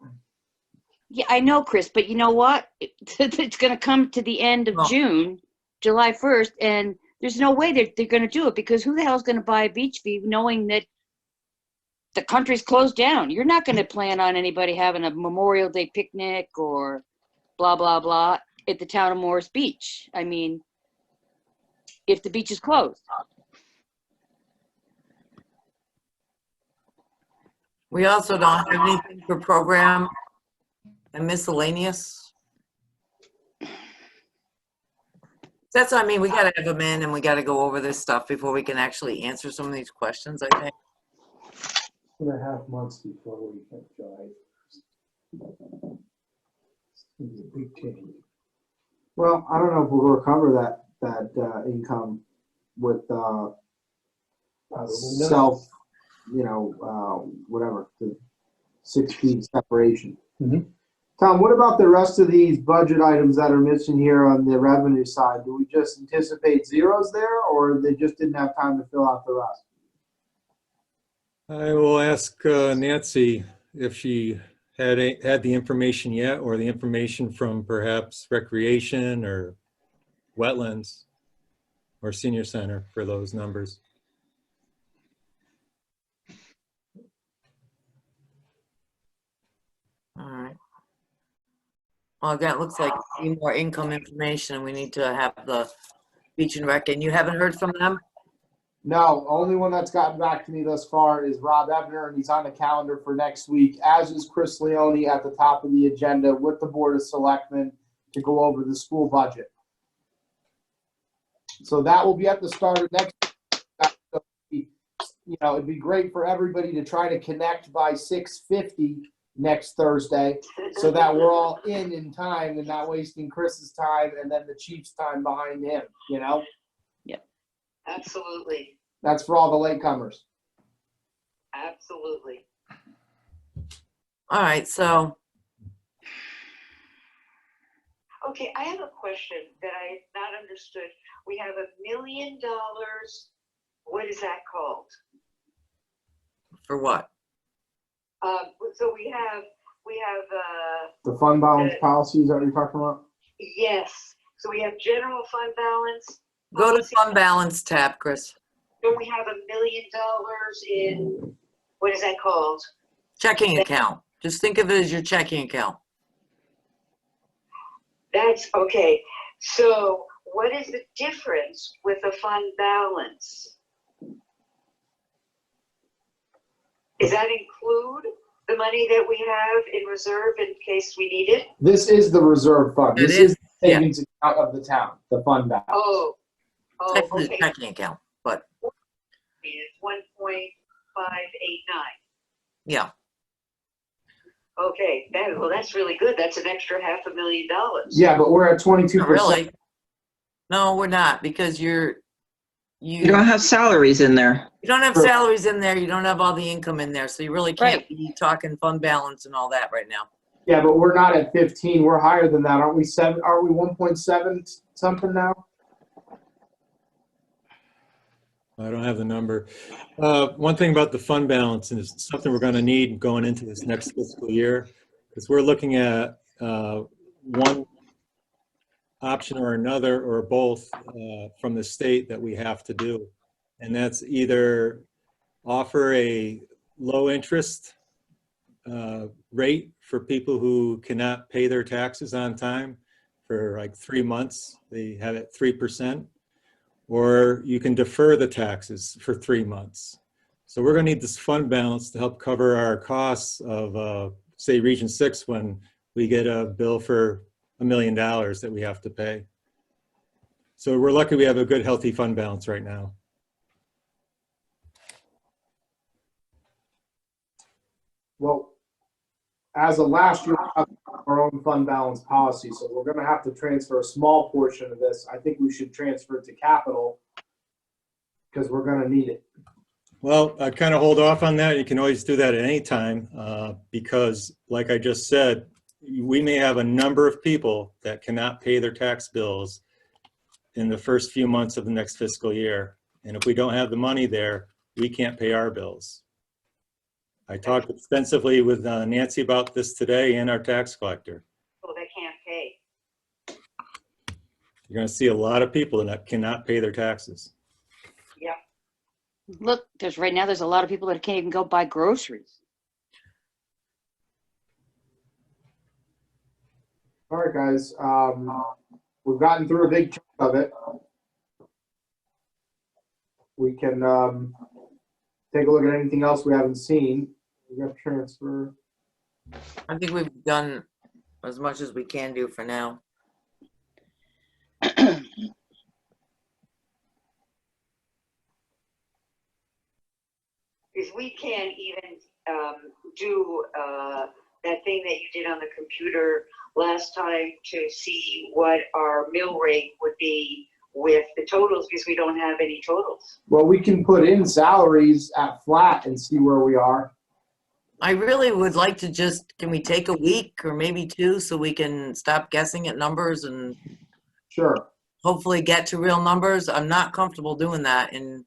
Yeah, I know, Chris, but you know what? It's going to come to the end of Well- June, July 1st, and there's no way they're going to do it, because who the hell's going to buy a beach fee knowing that the country's closed down? You're not going to plan on anybody having a Memorial Day picnic or blah, blah, blah at the town of Morris Beach. I mean, if the beach is closed. We also don't have anything for program and miscellaneous. That's what I mean. We gotta have them in and we gotta go over this stuff before we can actually answer some of these questions, I think. 2.5 months before we can drive. It's gonna be a big change. Well, I don't know if we'll recover that income with Probably not. self, whatever, the 6 feet separation. Mhm. Tom, what about the rest of these budget items that are missing here on the revenue side? Do we just anticipate zeros there, or they just didn't have time to fill out the rest? I will ask Nancy if she had the information yet, or the information from perhaps recreation or wetlands or senior center for those numbers. All right. Well, that looks like we need more income information. We need to have the beach and rec, and you haven't heard from them? No, only one that's gotten back to me thus far is Rob Ebner, and he's on the calendar for next week, as is Chris Leone at the top of the agenda with the Board of Selectmen to go over the school budget. So that will be at the start of next week. It'd be great for everybody to try to connect by 6:50 next Thursday so that we're all in time and not wasting Chris's time and then the chief's time behind him, Absolutely, That's for all the latecomers. absolutely. All right, so Okay, I have a question that I have not understood. We have $1 million. What is that called? for what? So we have, The fund balance policy, is that what you're talking about? yes, so we have general fund balance. Go to policy. fund balance tab, Chris. Then we have $1 million in, what is that called? Checking account. Just think of it as your checking account. That's, okay, so what is the difference with a fund balance? Does that include the money that we have in reserve in case we need it? This is the reserve fund. It This is, is the savings account of the town, the fund balance. Oh, technically okay. checking account, but It's 1.589. yeah. Okay, that's really good. That's an extra $500,000. Yeah, but we're at 22%. Not really. No, we're not, because You don't have salaries in there. you don't have Sure. salaries in there, you don't have all the income in there, so you really can't Right. be talking fund balance and all that right now. Yeah, but we're not at 15. We're higher than that. Aren't we 1.7 something now? I don't have the number. One thing about the fund balance, and it's something we're going to need going into this next fiscal year, because we're looking at one option or another or both from the state that we have to do. And that's either offer a low interest rate for people who cannot pay their taxes on time for like 3 months. They have it 3%. Or you can defer the taxes for 3 months. So we're going to need this fund balance to help cover our costs of, say, Region 6 when we get a bill for $1 million that we have to pay. So we're lucky we have a good, healthy fund balance right now. Well, as of last year, we have our own fund balance policy, so we're going to have to transfer a small portion of this. I think we should transfer it to capital because we're going to need it. Well, I'd kind of hold off on that. You can always do that at any time because, like I just said, we may have a number of people that cannot pay their tax bills in the first few months of the next fiscal year. And if we don't have the money there, we can't pay our bills. I talked extensively with Nancy about this today and our tax collector. Oh, they can't pay. You're going to see a lot of people that cannot pay their taxes. Yep. Look, there's a lot of people that can't even go buy groceries. All right, guys. We've gotten through a big chunk of it. We can, take a look at anything else we haven't seen. We got transfer. I think we've done as much as we can do for now. Because we can't even do that thing that you did on the computer last time to see what our mill rate would be with the totals, because we don't have any totals. Well, we can put in salaries at flat and see where we are. I really would like to just, can we take a week or maybe two so we can stop guessing at numbers and Sure. hopefully get to real numbers? I'm not comfortable doing that. And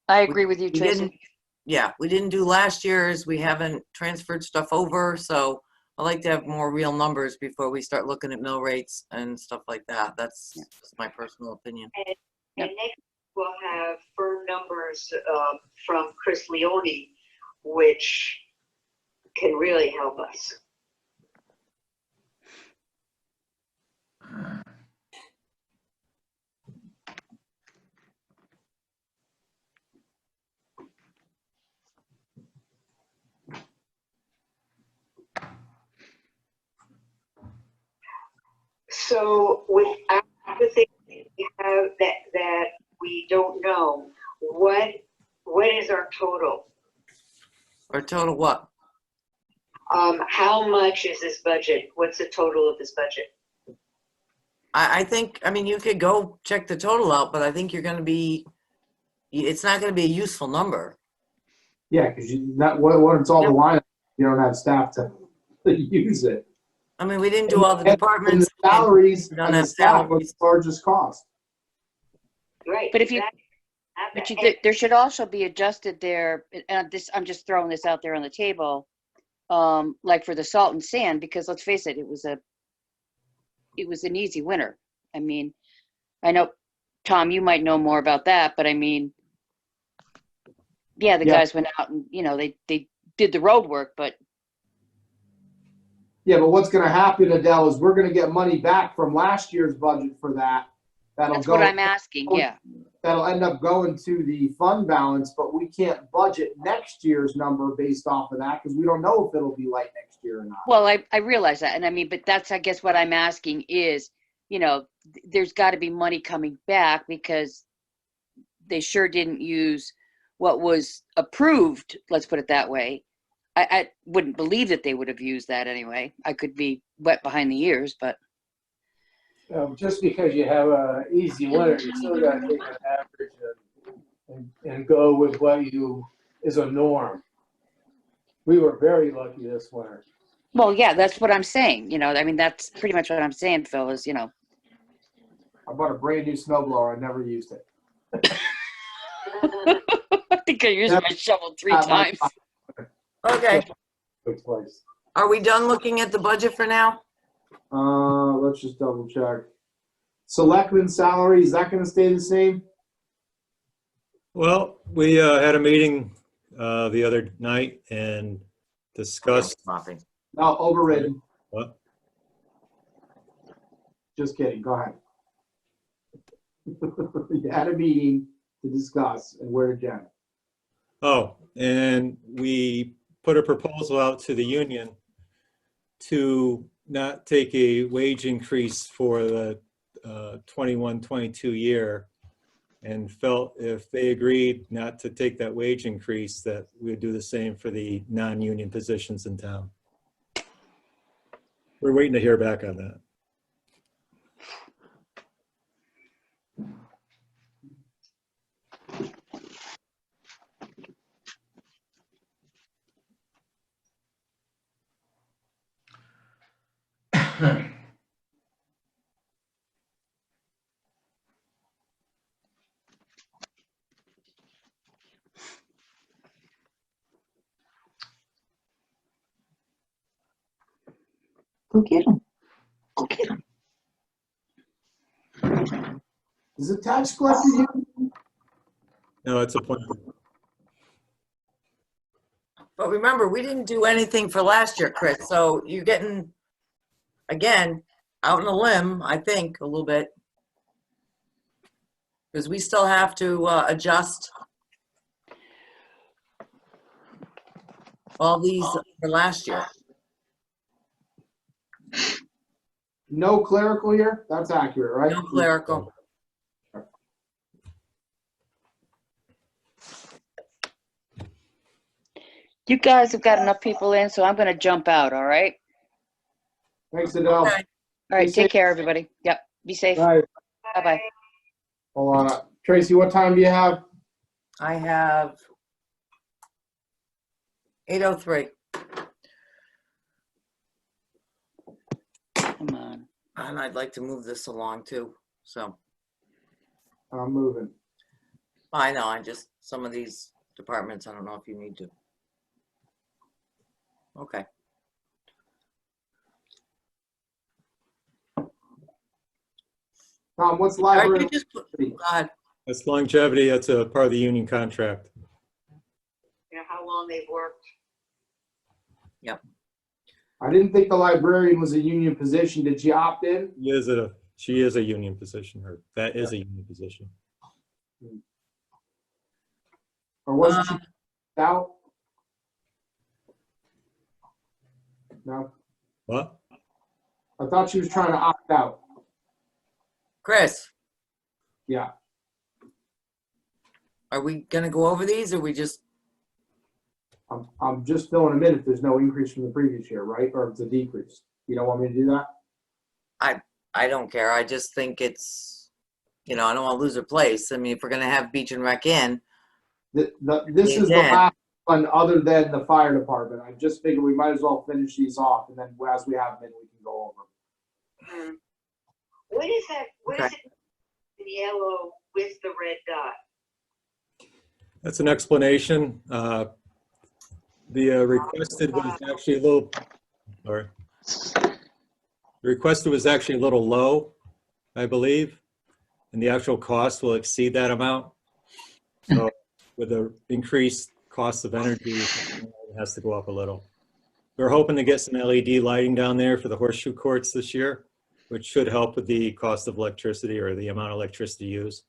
I agree with you, we didn't, Tracy. yeah, we didn't do last year's. We haven't transferred stuff over. So I like to have more real numbers before we start looking at mill rates and stuff like that. That's just my personal opinion. And Yep. next we'll have firm numbers from Chris Leone, which can really help us. So with the things we have that we don't know, what is our total? Or total what? How much is this budget? What's the total of this budget? I think, I mean, you could go check the total out, but I think you're going to be, it's not going to be a useful number. Yeah, because what it's all the line, you don't have staff to use it. I mean, we didn't do all the And departments. the salaries, We don't and the have staff was salaries. the largest cost. Right. But if you- exactly. But there should also be adjusted there, and I'm just throwing this out there on the table, like for the salt and sand, because let's face it, it was an easy winter. I mean, I know, Tom, you might know more about that, but I mean, yeah, the Yeah. guys went out and, they did the road work, but Yeah, but what's gonna happen, Adele, is we're gonna get money back from last year's budget for that. that's what I'm asking, yeah. That'll end up going to the fund balance, but we can't budget next year's number based off of that, because we don't know if it'll be light next year or not. Well, I realize that, and I mean, but that's, I guess what I'm asking is, there's got to be money coming back, because they sure didn't use what was approved, let's put it that way. I wouldn't believe that they would have used that anyway. I could be wet behind the ears, but Just because you have a easy winter, you still gotta take an average and go with what is a norm. We were very lucky this winter. well, yeah, that's what I'm saying. I mean, that's pretty much what I'm saying, Phil, is, I bought a brand new snowblower, I never used it. I think I used my shovel 3 Not my times. Okay. Good place. Are we done looking at the budget for now? Let's just double check. Selectman salary, is that gonna stay the same? Well, we had a meeting the other night and discussed Nothing. No, overridden. what? Just kidding, go ahead. You had a meeting to discuss, and where did Jen? Oh, and we put a proposal out to the union to not take a wage increase for the 21-22 year, and felt if they agreed not to take that wage increase, that we would do the same for the non-union positions in town. We're waiting to hear back on that. Go get them. Go get them. Is the tax collector here? No, it's appointed. But remember, we didn't do anything for last year, Chris. So you're getting, again, out on a limb, I think, a little bit. Because we still have to adjust All these for last year. No clerical here? That's accurate, right? No clerical. You guys have got enough people in, so I'm gonna jump out, all right? Thanks, Adele. Okay. All right, Be safe. take care, everybody. Yep, be safe. All right, Bye-bye. hold on. Tracy, what time do you have? I have 8:03. Come on. And I'd like to move this along too. So I'm moving. I know, I just, some of these departments, I don't know if you need to. Okay. Tom, what's All right, library? you just put, go ahead. That's longevity. That's a part of the union contract. You know, how long they've worked. I didn't think the librarian was a union position. Did she opt in? She is a union position, or that is a union position. Or wasn't she out? No, What? I thought she was trying to opt out. Chris, Yeah, are we gonna go over these or we just, I'm just filling them in if there's no increase from the previous year, right? Or if it's a decrease. You don't want me to do that? I don't care. I just think it's, I don't want to lose her place. I mean, if we're gonna have Beach and Rec in, This is the Yeah. last one other than the fire department. I just figured we might as well finish these off and then as we have them, we can go over. What is that, what is Okay. it in yellow with the red dot? That's an explanation. The requested was actually a little, sorry. The requested was actually a little low, I believe, and the actual cost will exceed that amount. So with the increased cost of energy, it has to go up a little. We're hoping to get some LED lighting down there for the horseshoe courts this year, which should help with the cost of electricity or the amount of electricity used.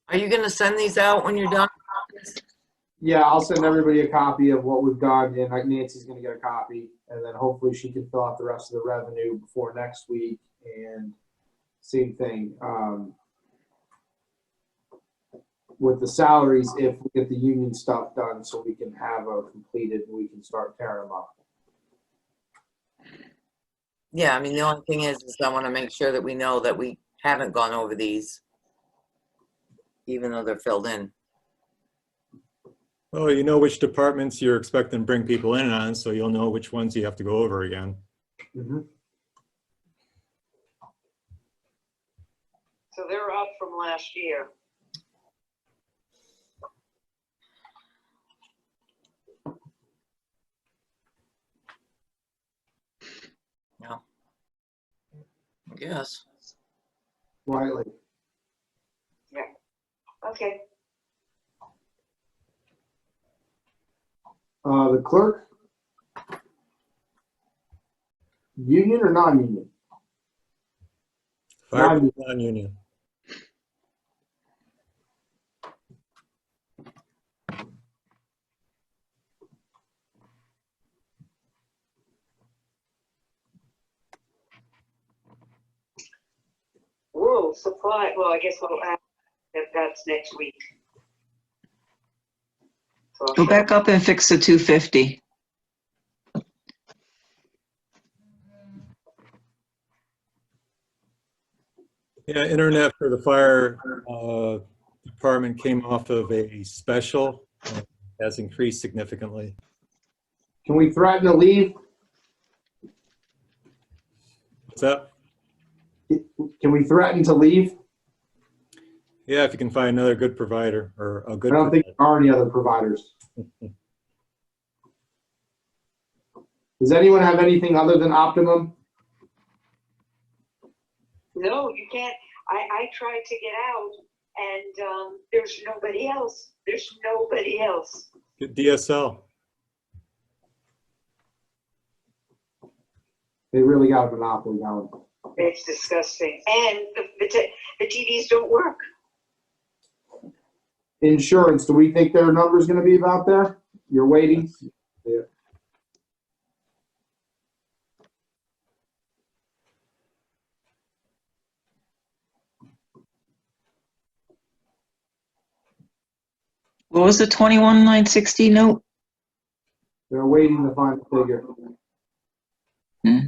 are you gonna send these out when you're done? Yeah, I'll send everybody a copy of what we've done, and Nancy's gonna get a copy, and then hopefully she can fill out the rest of the revenue before next week, and same thing, with the salaries, if we get the union stuff done, so we can have a completed, and we can start tearing them up. Yeah, I mean, the only thing is I want to make sure that we know that we haven't gone over these, even though they're filled in. Well, you know which departments you're expecting to bring people in on, so you'll know which ones you have to go over again. Mhm. So they're up from last year. Yeah. I guess. Rightly. Okay. The clerk? Union or non-union? Fire non-union. Whoa, supply, well, I guess we'll add that that's next week. So I'll Go show- back up and fix the 250. Yeah, internet for the fire department came off of a special, and has increased significantly. Can we threaten to leave? What's that? Can we threaten to leave? Yeah, if you can find another good provider or a good. I don't think there are any other providers. Does anyone have anything other than Optimum? No, you can't. I tried to get out and there's nobody else. There's nobody else. Get DSL. They really got a monopoly now. It's disgusting. And the TVs don't work. Insurance, do we think their number's gonna be about there? You're waiting? Yeah. What was the 21,960 note? They're waiting to find the figure. Hmm.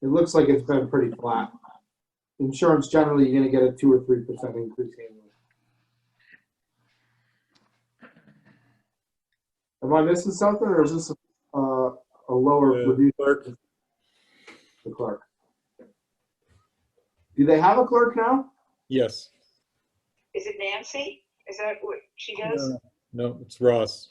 It looks like it's been pretty flat. Insurance, generally, you're gonna get a 2 or 3% increase annually. Am I missing something, or is this a lower The reduced clerk, the clerk? Do they have a clerk now? yes. Is it Nancy? Is that what she does? No, it's Ross.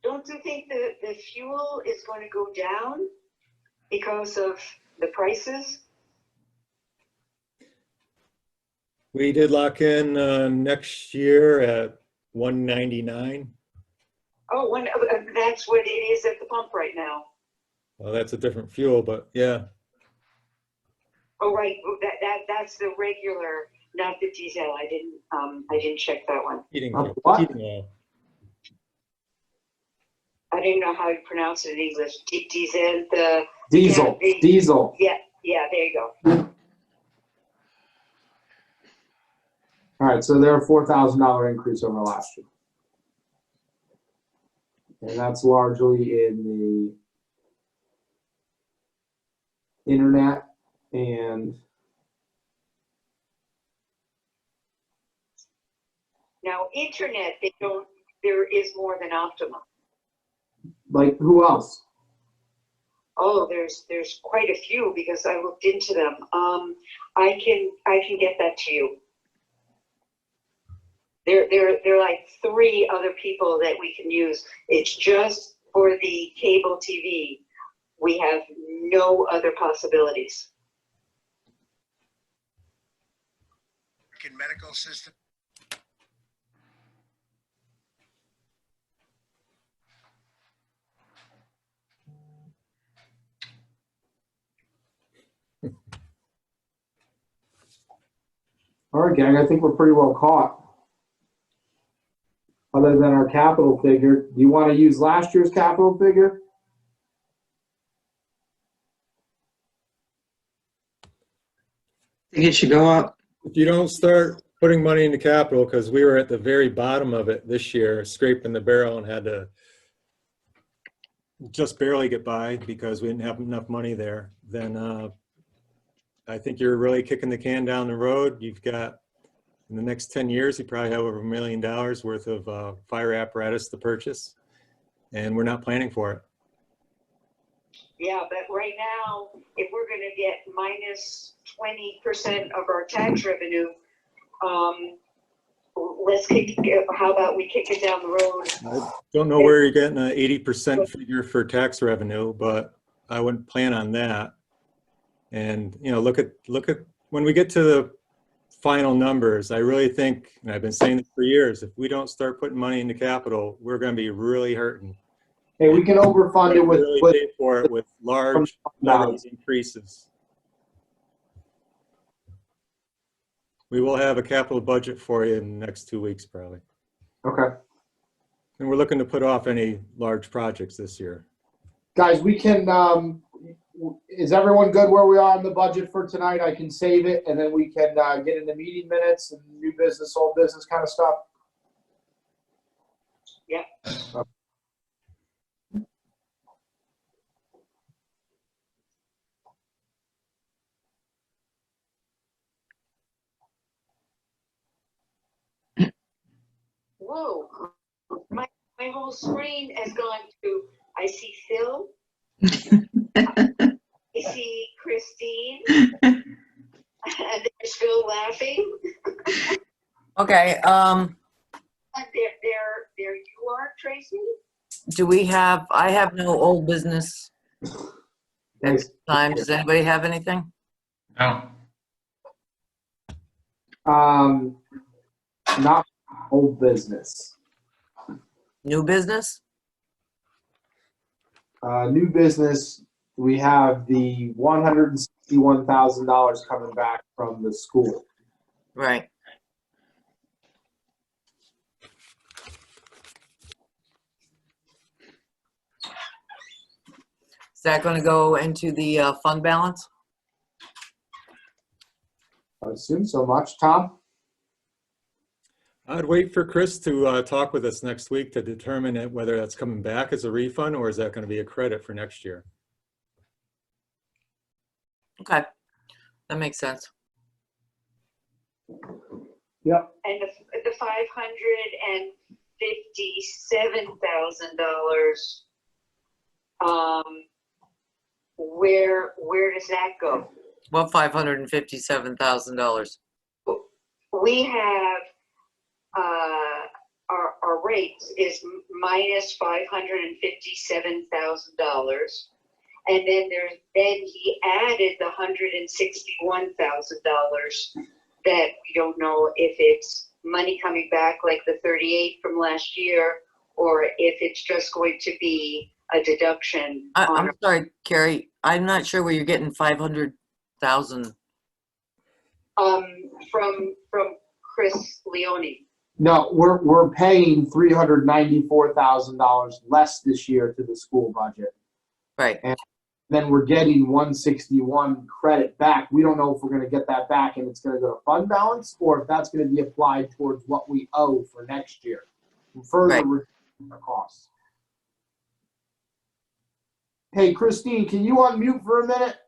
Don't you think the fuel is going to go down because of the prices? We did lock in next year at 199. Oh, that's what it is at the pump right now. Well, that's a different fuel, but yeah. Oh, right. That's the regular, not the diesel. I didn't check that one. Heating Of oil. what? Heating oil. I didn't know how to pronounce it in English. Diesel. Diesel, Yeah, diesel. Yeah. There you go. All right, so they're a $4,000 increase over last year. And that's largely in the internet and Now, internet, there is more than Optimum. like who else? Oh, there's quite a few because I looked into them. I can get that to you. There are like 3 other people that we can use. It's just for the cable TV. We have no other possibilities. Medical system. All right, gang, I think we're pretty well caught. Other than our capital figure, do you want to use last year's capital figure? I think it should go up. If you don't start putting money into capital, because we were at the very bottom of it this year, scraping the barrel and had to just barely get by because we didn't have enough money there, then I think you're really kicking the can down the road. You've got, in the next 10 years, you probably have over $1 million worth of fire apparatus to purchase, and we're not planning for it. Yeah, but right now, if we're going to get minus 20% of our tax revenue, how about we kick it down the road? I don't know where you're getting an 80% figure for tax revenue, but I wouldn't plan on that. And, you know, look at when we get to the final numbers, I really think, and I've been saying this for years, if we don't start putting money into capital, we're going to be really hurting. Hey, we can overfund it with Really pay for it with large balance. increases. We will have a capital budget for you in the next 2 weeks, probably. Okay. And we're looking to put off any large projects this year. Guys, we can, is everyone good where we are on the budget for tonight? I can save it and then we can get into meeting minutes and new business, old business kind of stuff. Yeah. Whoa, my whole screen has gone to, I see Phil, I see Christine, and there's Phil laughing. Okay, And there you are, Tracy. do we have, I have no old business Thanks. Time, does anybody have anything? No. Not old business. New business? New business, we have the $161,000 coming back from the school. Right. Is that going to go into the fund balance? I assume so much. Tom? I'd wait for Chris to talk with us next week to determine whether that's coming back as a refund or is that going to be a credit for next year. Okay, that makes sense. Yep. And the $557,000, where does that go? What $557,000? We have, our rates is minus $557,000. And then he added the $161,000 that we don't know if it's money coming back like the 38 from last year, or if it's just going to be a deduction. I'm sorry, Carrie, I'm not sure where you're getting 500,000. From Chris Leone. No, we're paying $394,000 less this year to the school budget. Right. Then we're getting 161 credit back. We don't know if we're going to get that back and it's going to go to fund balance or if that's going to be applied towards what we owe for next year. Further Right. reducing our costs. Hey, Christine, can you unmute for a minute?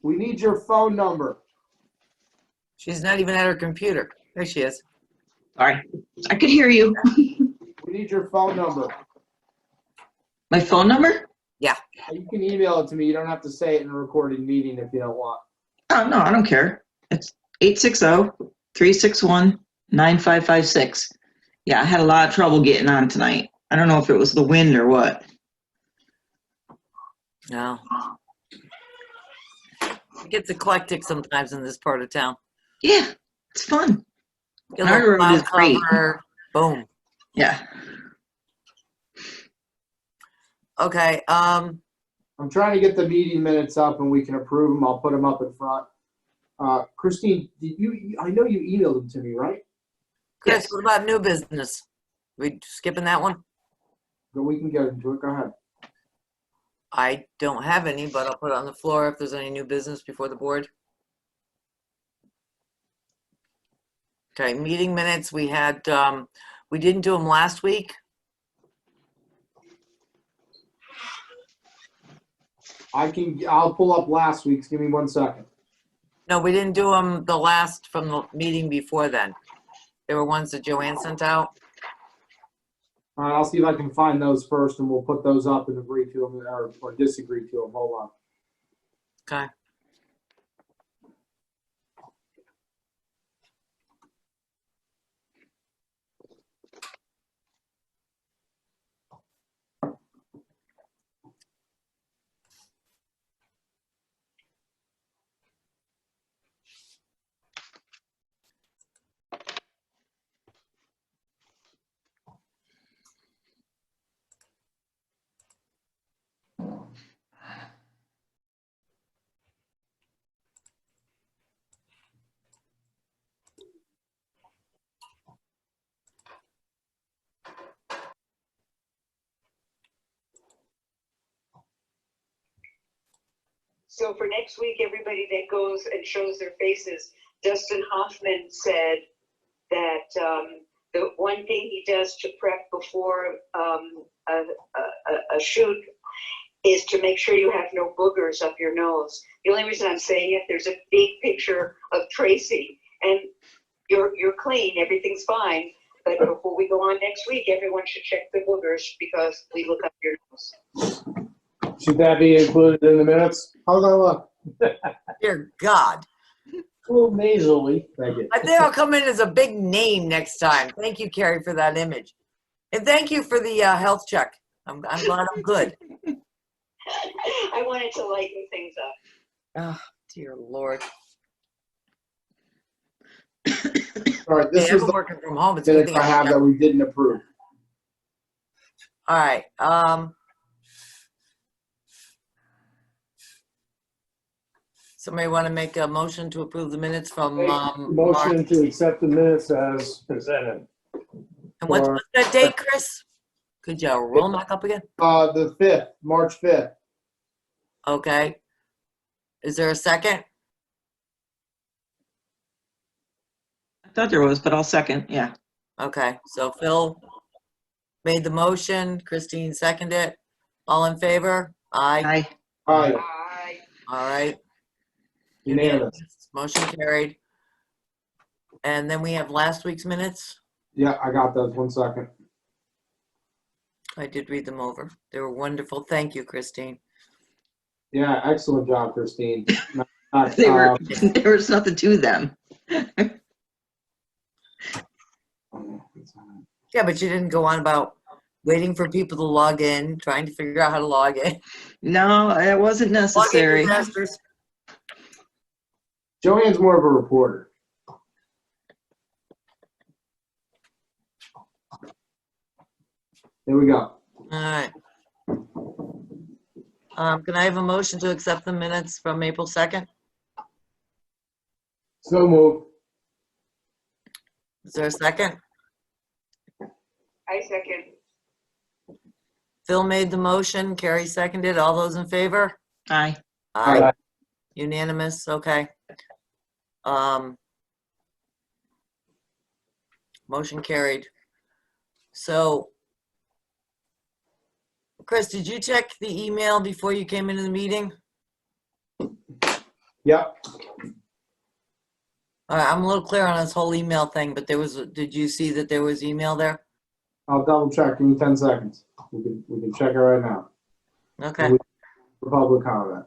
We need your phone number. She's not even at her computer. There she is. Sorry, I could hear you. We need your phone number. My phone number? You can email it to me. You don't have to say it in a recorded meeting if you don't want. Oh, no, I don't care. It's 860-361-9556. Yeah, I had a lot of trouble getting on tonight. I don't know if it was the wind or what. No. It gets eclectic sometimes in this part of town. Yeah, it's fun. Get a Our little road cloud is great. cover, boom. Yeah. Okay, I'm trying to get the meeting minutes up and we can approve them. I'll put them up in front. Christine, I know you emailed them to me, right? Chris, Yes. what about new business? We skipping that one? But we can get into it. Go ahead. I don't have any, but I'll put it on the floor if there's any new business before the board. Okay, meeting minutes, we had, we didn't do them last week. I'll pull up last week's. Give me 1 second. No, we didn't do them the last from the meeting before then. There were ones that Joanne sent out. All right, I'll see if I can find those first and we'll put those up and agree to them or disagree to them. Hold on. Okay. So for next week, everybody that goes and shows their faces, Dustin Hoffman said that the one thing he does to prep before a shoot is to make sure you have no boogers up your nose. The only reason I'm saying it, there's a big picture of Tracy, and you're clean, everything's fine. But before we go on next week, everyone should check the boogers because we look up your nose. Should that be included in the minutes? How's that look? Dear God. A little nasally. Thank you. I think I'll come in as a big name next time. Thank you, Carrie, for that image. And thank you for the health check. I'm glad I'm good. I wanted to lighten things up. Oh, dear Lord. All right, this Hey, was I'm the working from home. It's a good minutes thing. I have that we didn't approve. All right, somebody want to make a motion to approve the minutes from, March? Motion to accept the minutes as presented. And what's for- that date, Chris? Could you roll them back up again? The 5th, March 5th. Okay. Is there a second? I thought there was, but I'll second, yeah. Okay, so Phil made the motion, Christine seconded it. All in favor? Aye. Aye. Aye, Bye. All right. unanimous. Motion carried. And then we have last week's minutes. Yeah, I got those. 1 second. I did read them over. They were wonderful. Thank you, Christine. Yeah, excellent job, Christine. They were, there was nothing to them. Yeah, but you didn't go on about waiting for people to log in, trying to figure out how to log in. No, it wasn't Log in, necessary. disasters. Joanne's more of a reporter. There we go. All right. Can I have a motion to accept the minutes from April 2nd? So move. Is there a second? I second. Phil made the motion, Carrie seconded. All those in favor? Aye. Aye. Unanimous, okay. Motion carried. So, Chris, did you check the email before you came into the meeting? Yep. I'm a little clear on this whole email thing, but did you see that there was email there? I'll double check. Give me 10 seconds. We can check it right now. Okay. For public comment.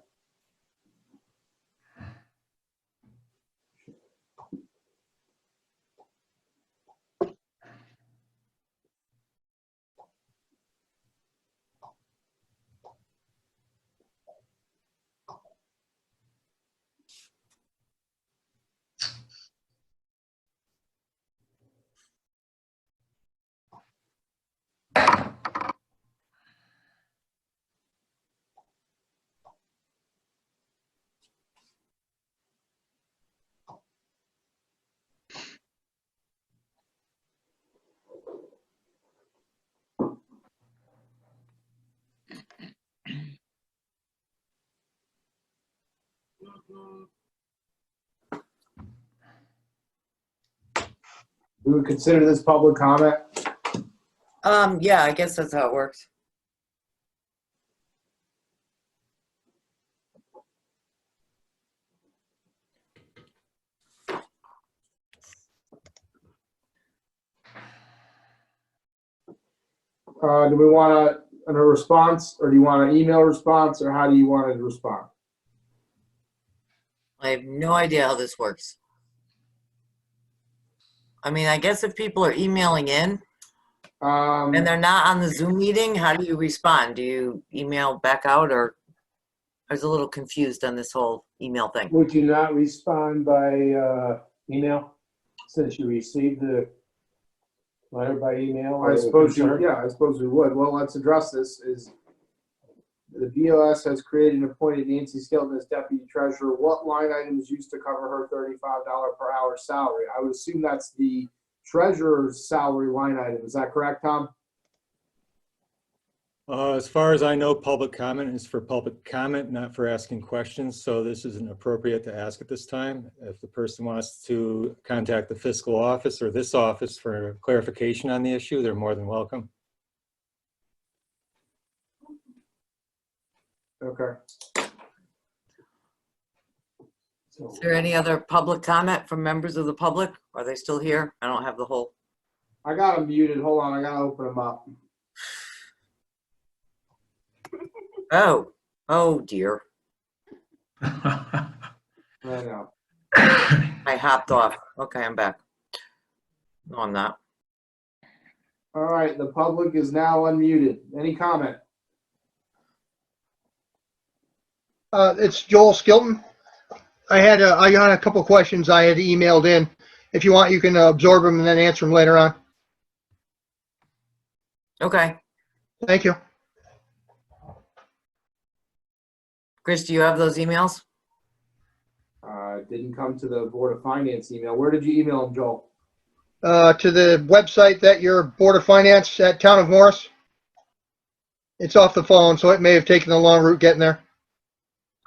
We would consider this public comment. Yeah, I guess that's how it works. Do we want a response, or do you want an email response, or how do you want to respond? I have no idea how this works. I mean, I guess if people are emailing in and they're not on the Zoom meeting, how do you respond? Do you email back out, or I was a little confused on this whole email thing. Would you not respond by email since you received the letter by email? I suppose I suppose we would. Well, let's address this. Is the BOS has created and appointed Nancy Skelton as deputy treasurer. What line item is used to cover her $35 per hour salary? I would assume that's the treasurer's salary line item. Is that correct, Tom? As far as I know, public comment is for public comment, not for asking questions. So this isn't appropriate to ask at this time. If the person wants to contact the fiscal office or this office for clarification on the issue, they're more than welcome. Okay. Is there any other public comment from members of the public? Are they still here? I don't have the whole. I got them muted. Hold on. I got to open them up. Oh dear. I know. I hopped off. Okay, I'm back. No, I'm not. All right, the public is now unmuted. Any comment? It's Joel Skilton. I had a couple questions I had emailed in. If you want, you can absorb them and then answer them later on. Okay. Thank you. Chris, do you have those emails? Didn't come to the Board of Finance email. Where did you email them, Joel? To the website that your Board of Finance at Town of Morris. It's off the phone, so it may have taken a long route getting there.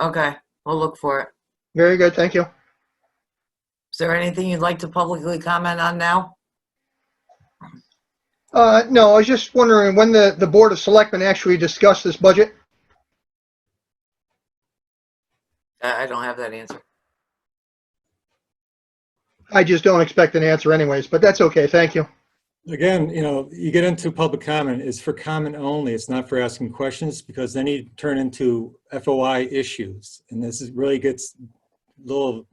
Okay, we'll look for it. Very good, thank you. Is there anything you'd like to publicly comment on now? No, I was just wondering when the Board of Selectmen actually discussed this budget. I don't have that answer. I just don't expect an answer anyways, but that's okay, thank you. Again, you get into public comment, it's for comment only. It's not for asking questions, because then you turn into FOI issues. And really gets a little,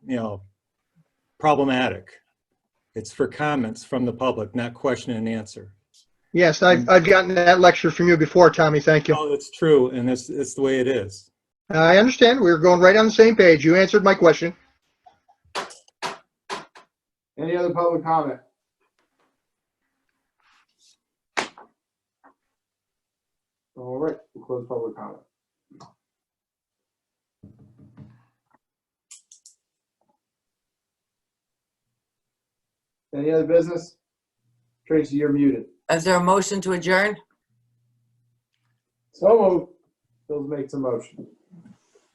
problematic. It's for comments from the public, not question and answer. Yes, I've gotten that lecture from you before, Tommy, thank you. Oh, it's true, and it's the way it is. I understand, we were going right on the same page. You answered my question. Any other public comment? All right, we'll close public comment. Any other business? Tracy, you're muted. Is there a motion to adjourn? So moved. Bill makes a motion.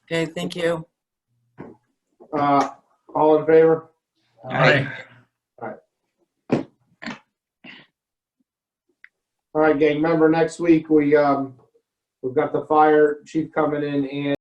Okay, thank you. All in favor? Aye. All right, gang, remember next week we've got the fire chief coming in and